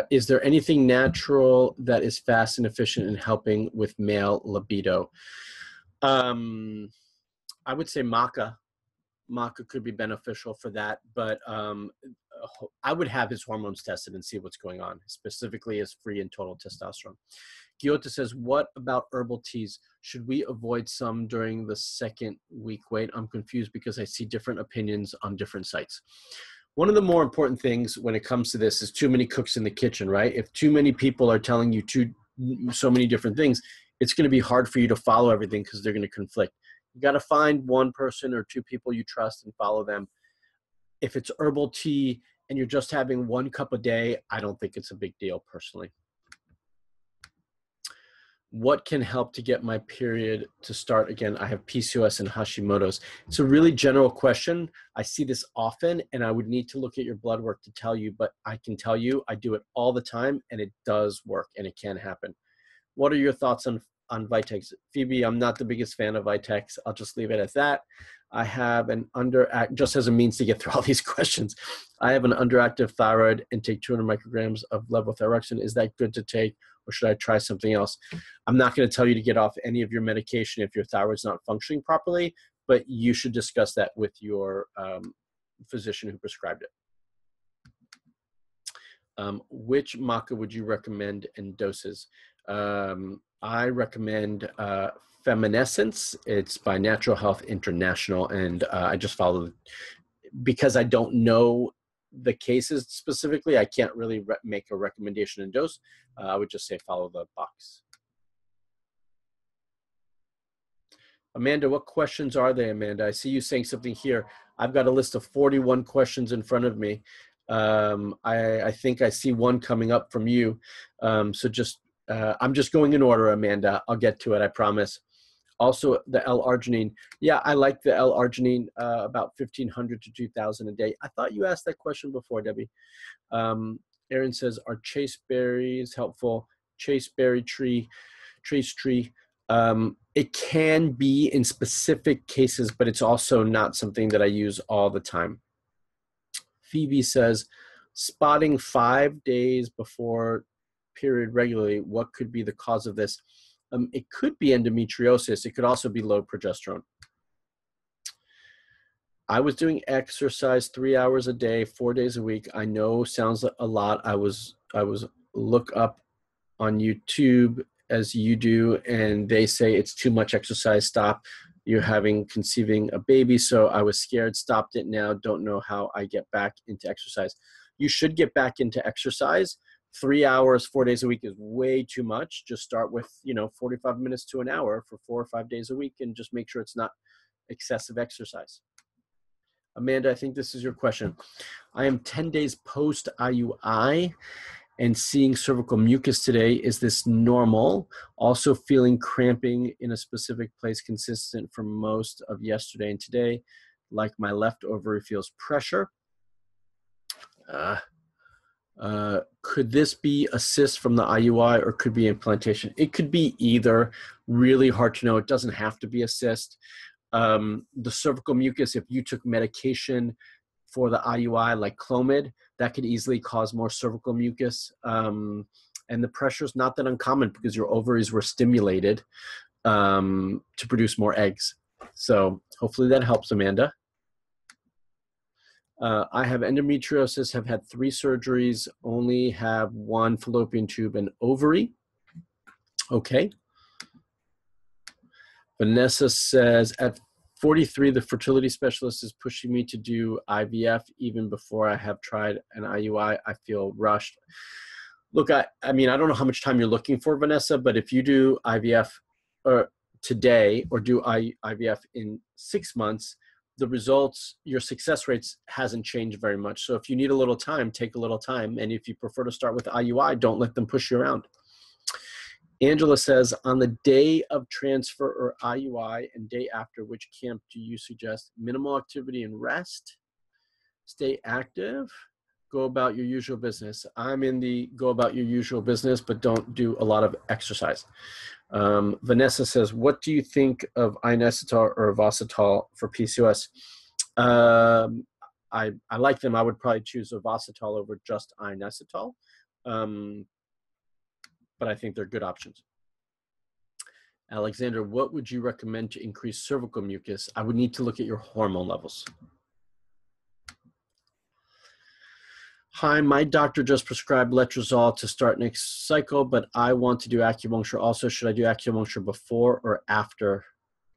Is there anything natural that is fast and efficient in helping with male libido? I would say maca. Maca could be beneficial for that, but I would have his hormones tested and see what's going on, specifically his free and total testosterone. Gyota says, what about herbal teas? Should we avoid some during the second week wait? I'm confused because I see different opinions on different sites. One of the more important things when it comes to this is too many cooks in the kitchen, right? If too many people are telling you so many different things, it's going to be hard for you to follow everything because they're going to conflict. You got to find one person or two people you trust and follow them. If it's herbal tea and you're just having 1 cup a day, I don't think it's a big deal personally. What can help to get my period to start again? I have PCOS and Hashimoto's. It's a really general question. I see this often and I would need to look at your blood work to tell you, but I can tell you I do it all the time and it does work and it can happen. What are your thoughts on Vitex? Phoebe, I'm not the biggest fan of Vitex. I'll just leave it at that. I have an just as a means to get through all these questions. I have an underactive thyroid and take 200 micrograms of levothyroxine. Is that good to take or should I try something else? I'm not going to tell you to get off any of your medication if your thyroid's not functioning properly, but you should discuss that with your physician who prescribed it. Which maca would you recommend and doses? I recommend Feminescence. It's by Natural Health International, and I just follow, because I don't know the cases specifically, I can't really make a recommendation and dose. I would just say follow the box. Amanda, what questions are they, Amanda? I see you saying something here. I've got a list of 41 questions in front of me. I think I see one coming up from you. So just, I'm just going in order, Amanda. I'll get to it, I promise. Also, the L-arginine. Yeah, I like the L-arginine, about 1,500 to 2,000 a day. I thought you asked that question before, Debbie. Aaron says, are chase berries helpful? Chase berry tree, trace tree. It can be in specific cases, but it's also not something that I use all the time. Phoebe says, spotting 5 days before period regularly, what could be the cause of this? It could be endometriosis. It could also be low progesterone. I was doing exercise 3 hours a day, 4 days a week. I know sounds a lot. I was look up on YouTube as you do, and they say it's too much exercise. Stop. You're conceiving a baby. So I was scared, stopped it. Now don't know how I get back into exercise. You should get back into exercise. 3 hours, 4 days a week is way too much. Just start with, 45 minutes to an hour for 4 or 5 days a week and just make sure it's not excessive exercise. Amanda, I think this is your question. I am 10 days post IUI and seeing cervical mucus today. Is this normal? Also feeling cramping in a specific place consistent for most of yesterday and today, like my left ovary feels pressure. Could this be a cyst from the IUI or could be implantation? It could be either. Really hard to know. It doesn't have to be a cyst. The cervical mucus, if you took medication for the IUI like Clomid, that could easily cause more cervical mucus. And the pressure is not that uncommon because your ovaries were stimulated to produce more eggs. So hopefully that helps, Amanda. I have endometriosis, have had 3 surgeries, only have 1 fallopian tube and ovary. Okay. Vanessa says, at 43, the fertility specialist is pushing me to do IVF even before I have tried an IUI. I feel rushed. Look, I mean, I don't know how much time you're looking for, Vanessa, but if you do IVF today or do IVF in 6 months, the results, your success rates hasn't changed very much. So if you need a little time, take a little time. And if you prefer to start with IUI, don't let them push you around. Angela says, on the day of transfer or IUI and day after, which camp do you suggest? Minimal activity and rest, stay active, go about your usual business. I'm in the go about your usual business, but don't do a lot of exercise. Vanessa says, what do you think of inositol or Ovasitol for PCOS? I like them. I would probably choose Ovasitol over just inositol. But I think they're good options. Alexander, what would you recommend to increase cervical mucus? I would need to look at your hormone levels. Hi, my doctor just prescribed letrozole to start next cycle, but I want to do acupuncture also. Should I do acupuncture before or after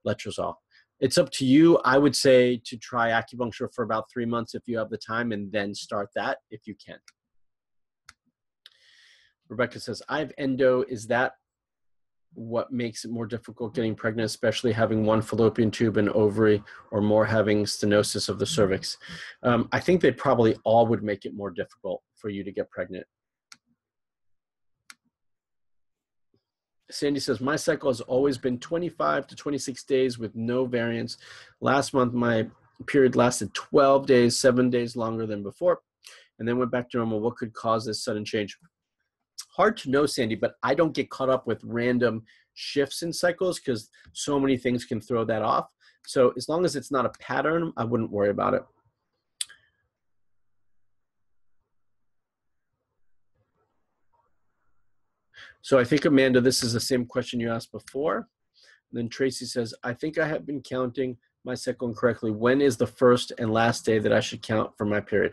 letrozole? It's up to you. I would say to try acupuncture for about 3 months if you have the time, and then start that if you can. Rebecca says, I have endo. Is that what makes it more difficult getting pregnant, especially having 1 fallopian tube and ovary, or more having stenosis of the cervix? I think they probably all would make it more difficult for you to get pregnant. Sandy says, my cycle has always been 25 to 26 days with no variance. Last month, my period lasted 12 days, 7 days longer than before, and then went back to normal. What could cause this sudden change? Hard to know, Sandy, but I don't get caught up with random shifts in cycles because so many things can throw that off. So as long as it's not a pattern, I wouldn't worry about it. So I think, Amanda, this is the same question you asked before. And then Tracy says, I think I have been counting my cycle incorrectly. When is the first and last day that I should count for my period?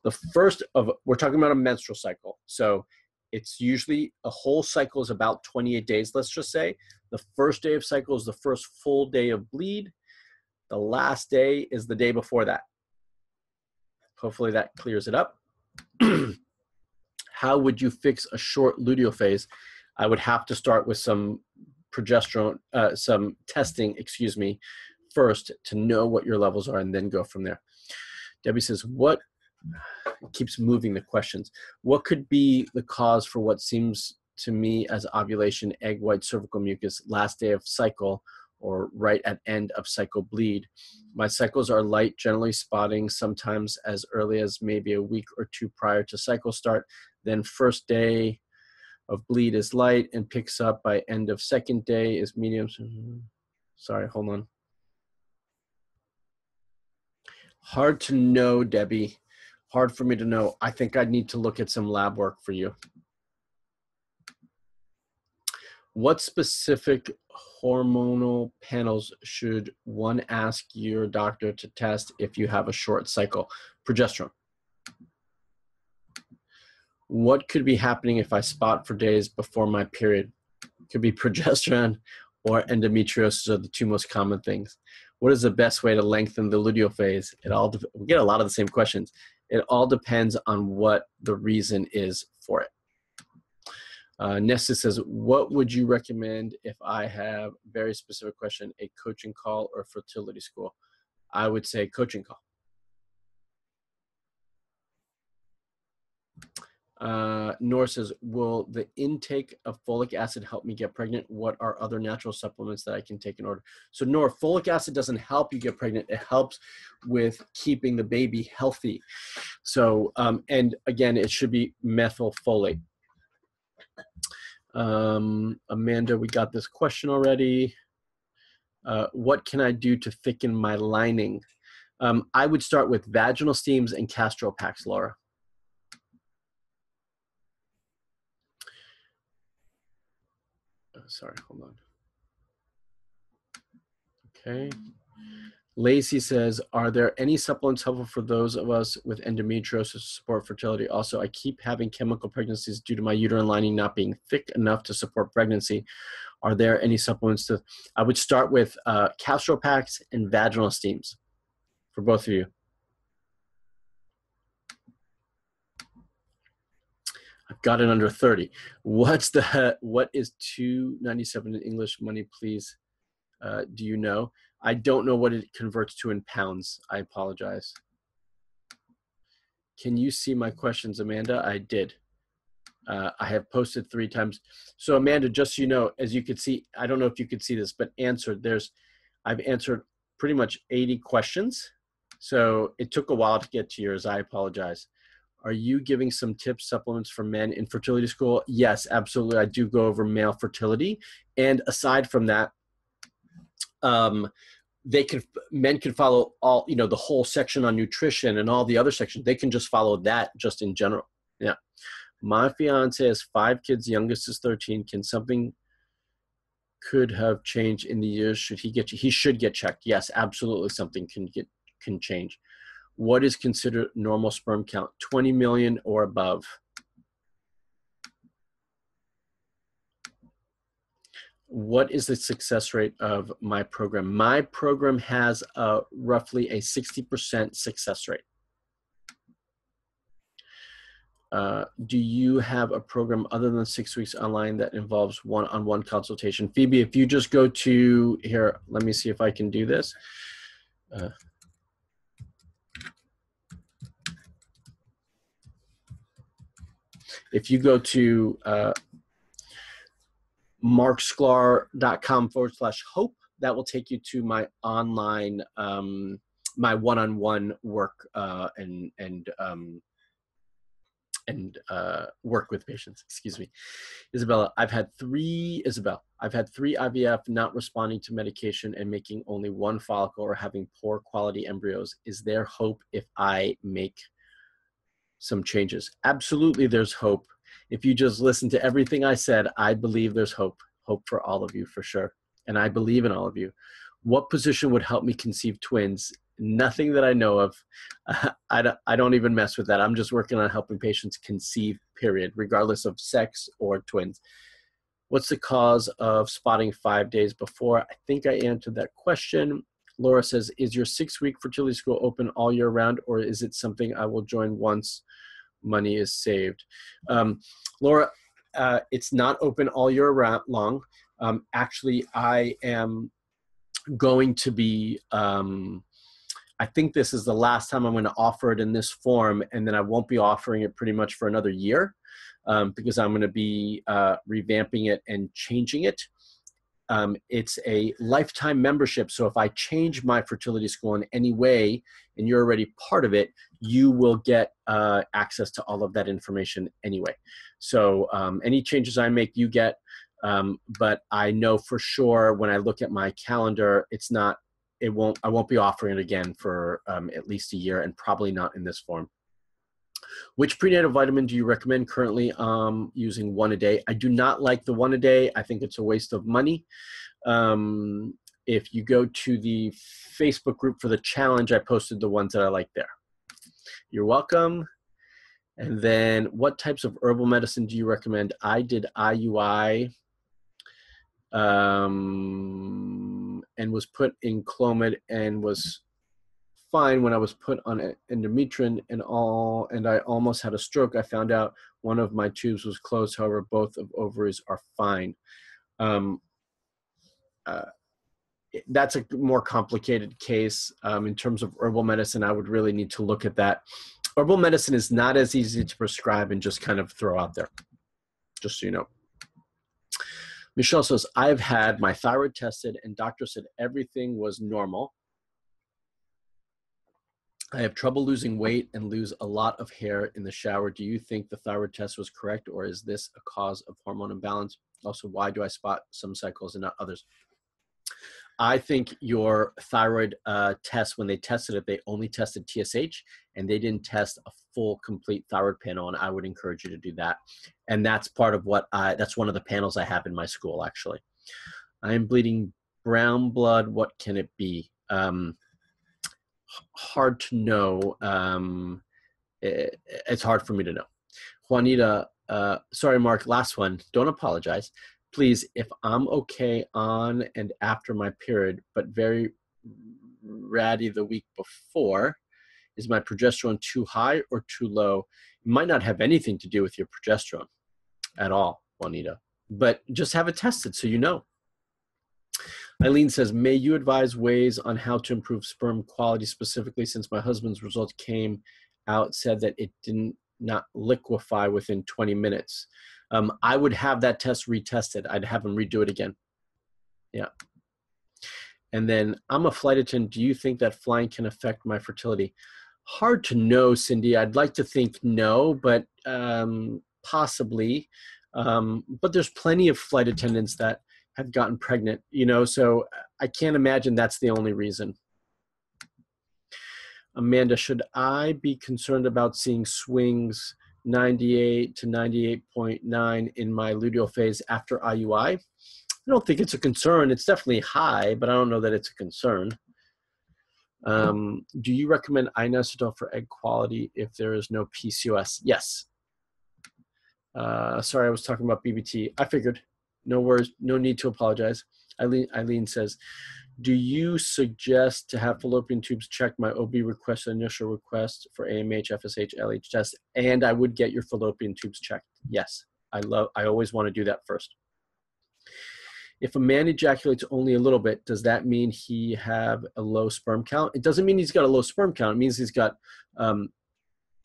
The first of, we're talking about a menstrual cycle. So it's usually a whole cycle is about 28 days, let's just say. The first day of cycle is the first full day of bleed. The last day is the day before that. Hopefully that clears it up. How would you fix a short luteal phase? I would have to start with some progesterone, some testing, first to know what your levels are and then go from there. Debbie says, what keeps moving the questions? What could be the cause for what seems to me as ovulation, egg white, cervical mucus, last day of cycle, or right at end of cycle bleed? My cycles are light, generally spotting sometimes as early as maybe a week or 2 prior to cycle start. Then first day of bleed is light and picks up by end of second day is medium. Sorry, hold on. Hard to know, Debbie. Hard for me to know. I think I'd need to look at some lab work for you. What specific hormonal panels should one ask your doctor to test if you have a short cycle? Progesterone. What could be happening if I spot for days before my period? Could be progesterone or endometriosis are the 2 most common things. What is the best way to lengthen the luteal phase? We get a lot of the same questions. It all depends on what the reason is for it. Nessa says, what would you recommend if I have, very specific question, a coaching call or fertility school? I would say coaching call. Nora says, will the intake of folic acid help me get pregnant? What are other natural supplements that I can take in order? So Nora, folic acid doesn't help you get pregnant. It helps with keeping the baby healthy. So, and again, it should be methylfolate. Amanda, we got this question already. What can I do to thicken my lining? I would start with vaginal steams and Castro packs, Laura. Sorry, hold on. Okay. Lacey says, are there any supplements helpful for those of us with endometriosis to support fertility? Also, I keep having chemical pregnancies due to my uterine lining not being thick enough to support pregnancy. Are there any supplements to, I would start with Castro packs and vaginal steams for both of you. I've got it under 30. What is 297 in English money, please? Do you know? I don't know what it converts to in pounds. I apologize. Can you see my questions, Amanda? I did. I have posted 3 times. So Amanda, just so you know, as you could see, I don't know if you could see this, but I've answered pretty much 80 questions. So it took a while to get to yours. I apologize. Are you giving some tips, supplements for men in fertility school? Yes, absolutely. I do go over male fertility. And aside from that, men can follow all, the whole section on nutrition and all the other sections. They can just follow that just in general. Yeah. My fiance has 5 kids. Youngest is 13. Could have changed in the years. He should get checked. Yes, absolutely. Something can change. What is considered normal sperm count? 20 million or above. What is the success rate of my program? My program has roughly a 60% success rate. Do you have a program other than 6 weeks online that involves one-on-one consultation? Phoebe, if you just go to here, let me see if I can do this. If you go to marksklar.com/hope, that will take you to my online, my one-on-one work and work with patients. Excuse me. Isabella, I've had 3 IVF not responding to medication and making only 1 follicle or having poor quality embryos. Is there hope if I make some changes? Absolutely, there's hope. If you just listen to everything I said, I believe there's hope for all of you for sure. And I believe in all of you. What position would help me conceive twins? Nothing that I know of. I don't even mess with that. I'm just working on helping patients conceive, period, regardless of sex or twins. What's the cause of spotting 5 days before? I think I answered that question. Laura says, is your 6-week fertility school open all year round, or is it something I will join once money is saved? Laura, it's not open all year long. Actually, I am going to be, I think this is the last time I'm going to offer it in this form, and then I won't be offering it pretty much for another year because I'm going to be revamping it and changing it. It's a lifetime membership. So if I change my fertility school in any way and you're already part of it, you will get access to all of that information anyway. So any changes I make, you get. But I know for sure when I look at my calendar, I won't be offering it again for at least a year, and probably not in this form. Which prenatal vitamin do you recommend? Currently using 1 a day. I do not like the 1 a day. I think it's a waste of money. If you go to the Facebook group for the challenge, I posted the ones that I like there. You're welcome. And then what types of herbal medicine do you recommend? I did IUI and was put in Clomid and was fine when I was put on endometrium and I almost had a stroke. I found out one of my tubes was closed. However, both of ovaries are fine. Um, that's a more complicated case. In terms of herbal medicine, I would really need to look at that. Herbal medicine is not as easy to prescribe and just kind of throw out there, just so you know. Michelle says, I've had my thyroid tested and doctor said everything was normal. I have trouble losing weight and lose a lot of hair in the shower. Do you think the thyroid test was correct, or is this a cause of hormone imbalance? Also, why do I spot some cycles and not others? I think your thyroid test, when they tested it, they only tested TSH and they didn't test a full, complete thyroid panel. And I would encourage you to do that. And that's part of what that's one of the panels I have in my school, actually. I am bleeding brown blood. What can it be? Hard to know. It's hard for me to know. Juanita, sorry, Mark, last one. Don't apologize. Please, if I'm okay on and after my period, but very ratty the week before, is my progesterone too high or too low? It might not have anything to do with your progesterone at all, Juanita, but just have it tested so you know. Eileen says, may you advise ways on how to improve sperm quality specifically, since my husband's results came out, said that it did not liquefy within 20 minutes. I would have that test retested. I'd have him redo it again. Yeah. And then, I'm a flight attendant. Do you think that flying can affect my fertility? Hard to know, Cindy. I'd like to think no, but possibly. But there's plenty of flight attendants that have gotten pregnant, you know, so I can't imagine that's the only reason. Amanda, should I be concerned about seeing swings 98 to 98.9 in my luteal phase after IUI? I don't think it's a concern. It's definitely high, but I don't know that it's a concern. Do you recommend inositol for egg quality if there is no PCOS? Yes. Sorry, I was talking about BBT. I figured. No worries. No need to apologize. Eileen says, do you suggest to have fallopian tubes checked? My OB requested initial request for AMH, FSH, LH test, and I would get your fallopian tubes checked. Yes, I always want to do that first. If a man ejaculates only a little bit, does that mean he have a low sperm count? It doesn't mean he's got a low sperm count. It means he's got,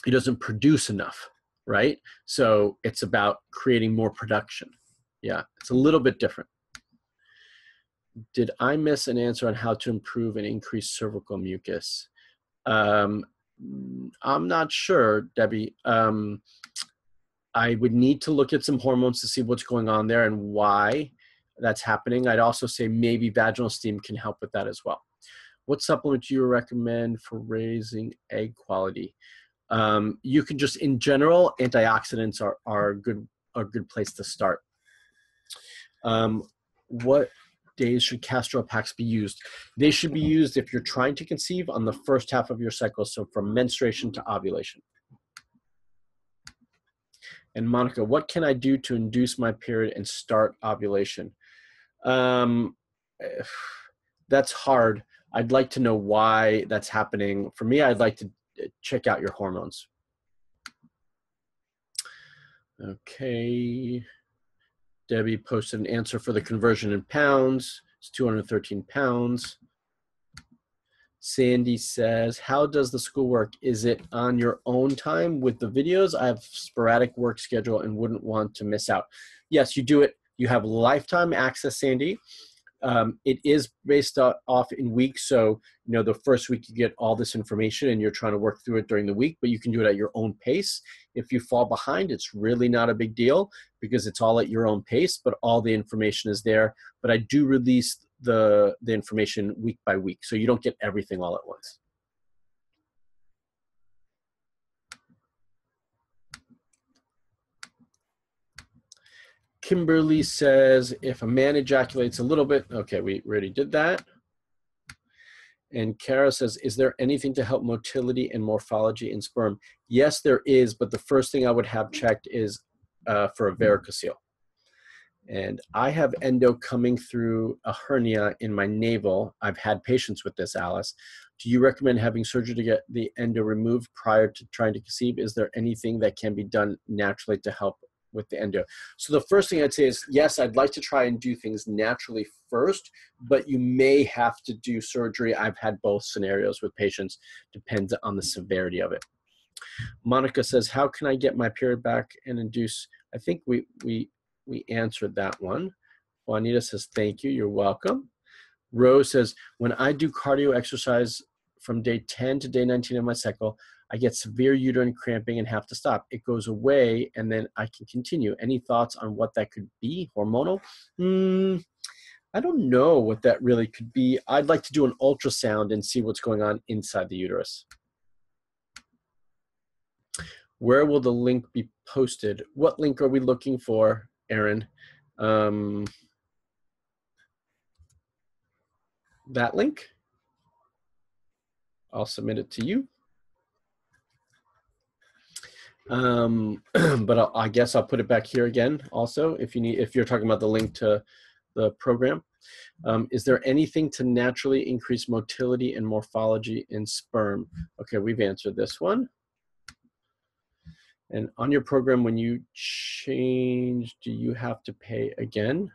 he doesn't produce enough, right? So it's about creating more production. Yeah, it's a little bit different. Did I miss an answer on how to improve and increase cervical mucus? I'm not sure, Debbie. I would need to look at some hormones to see what's going on there and why that's happening. I'd also say maybe vaginal steam can help with that as well. What supplement do you recommend for raising egg quality? You can just, in general, antioxidants are a good place to start. What days should castor packs be used? They should be used if you're trying to conceive on the first half of your cycle, so from menstruation to ovulation. And Monica, what can I do to induce my period and start ovulation? That's hard. I'd like to know why that's happening. For me, I'd like to check out your hormones. Okay. Debbie posted an answer for the conversion in pounds. It's 213 pounds. Sandy says, how does the school work? Is it on your own time with the videos? I have sporadic work schedule and wouldn't want to miss out. Yes, you do it. You have lifetime access, Sandy. It is based off in weeks. So, you know, the first week you get all this information and you're trying to work through it during the week, but you can do it at your own pace. If you fall behind, it's really not a big deal because it's all at your own pace, but all the information is there. But I do release the information week by week, so you don't get everything all at once. Kimberly says, if a man ejaculates a little bit, okay, we already did that. And Kara says, is there anything to help motility and morphology in sperm? Yes, there is, but the first thing I would have checked is for a varicocele. And I have endo coming through a hernia in my navel. I've had patients with this, Alice, Do you recommend having surgery to get the endo removed prior to trying to conceive? Is there anything that can be done naturally to help with the endo? So the first thing I'd say is, yes, I'd like to try and do things naturally first, but you may have to do surgery. I've had both scenarios with patients, depends on the severity of it. Monica says, how can I get my period back and induce? I think we answered that one. Juanita says, thank you, you're welcome. Rose says, when I do cardio exercise from day 10 to day 19 of my cycle, I get severe uterine cramping and have to stop. It goes away and then I can continue. Any thoughts on what that could be? Hormonal? I don't know what that really could be. I'd like to do an ultrasound and see what's going on inside the uterus. Where will the link be posted? What link are we looking for, Aaron? That link? I'll submit it to you. But I guess I'll put it back here again also if you're talking about the link to the program. Is there anything to naturally increase motility and morphology in sperm? Okay, we've answered this one. And on your program, when you change, do you have to pay again?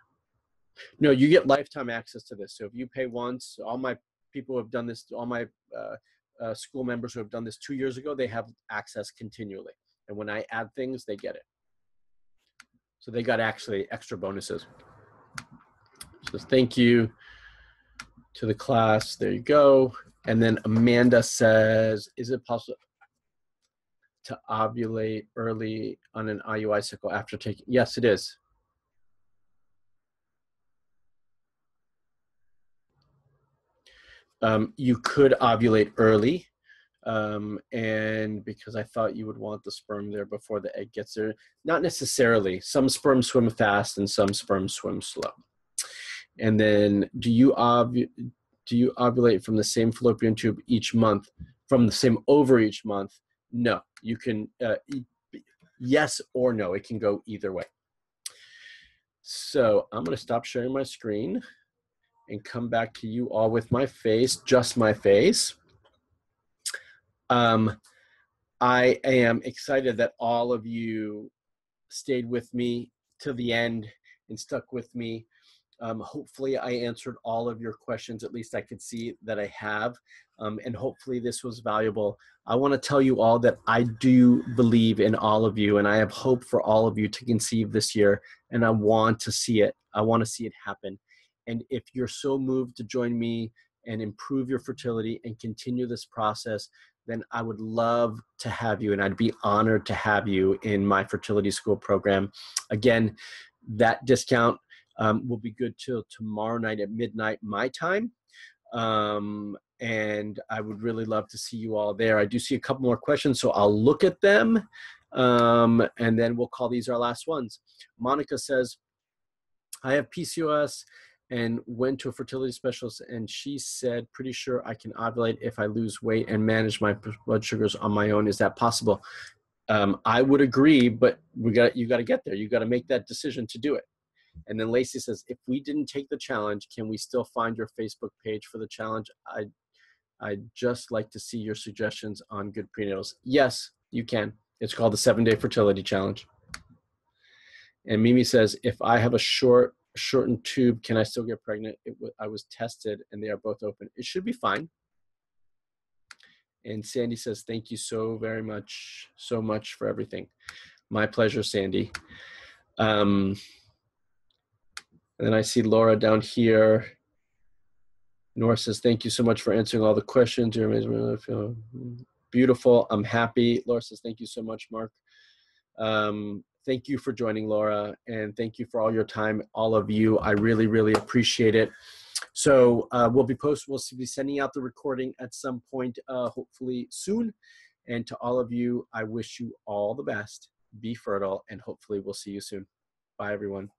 No, you get lifetime access to this. So if you pay once, all my people who have done this, all my school members who have done this 2 years ago, they have access continually. And when I add things, they get it. So they got actually extra bonuses. So thank you to the class. There you go. And then Amanda says, is it possible to ovulate early on an IUI cycle after taking? Yes, it is. You could ovulate early. And because I thought you would want the sperm there before the egg gets there. Not necessarily. Some sperms swim fast and some sperms swim slow. And then do you ovulate from the same fallopian tube each month, from the same ovary each month? No, you can, yes or no, it can go either way. So I'm gonna stop sharing my screen and come back to you all with my face, just my face. I am excited that all of you stayed with me to the end and stuck with me. Hopefully I answered all of your questions, at least I could see that I have, and hopefully this was valuable. I want to tell you all that I do believe in all of you, and I have hope for all of you to conceive this year, and I want to see it. I want to see it happen. And if you're so moved to join me and improve your fertility and continue this process, then I would love to have you, and I'd be honored to have you in my fertility school program. Again, that discount will be good till tomorrow night at midnight my time. And I would really love to see you all there. I do see a couple more questions, so I'll look at them. And then we'll call these our last ones. Monica says, I have PCOS and went to a fertility specialist, and she said, pretty sure I can ovulate if I lose weight and manage my blood sugars on my own. Is that possible? I would agree, but you got to get there. You got to make that decision to do it. And then Lacey says, if we didn't take the challenge, can we still find your Facebook page for the challenge? I'd just like to see your suggestions on good prenatals. Yes, you can. It's called the 7-Day Fertility Challenge. And Mimi says, if I have a shortened tube, can I still get pregnant? I was tested and they are both open. It should be fine. And Sandy says, thank you so very much, so much for everything. My pleasure, Sandy. And then I see Laura down here. Nora says, thank you so much for answering all the questions. You're amazing. I feel beautiful. I'm happy. Laura says, thank you so much, Mark. Thank you for joining, Laura, and thank you for all your time, all of you. I really, really appreciate it. So we'll be sending out the recording at some point, hopefully soon. And to all of you, I wish you all the best. Be fertile, and hopefully we'll see you soon. Bye, everyone.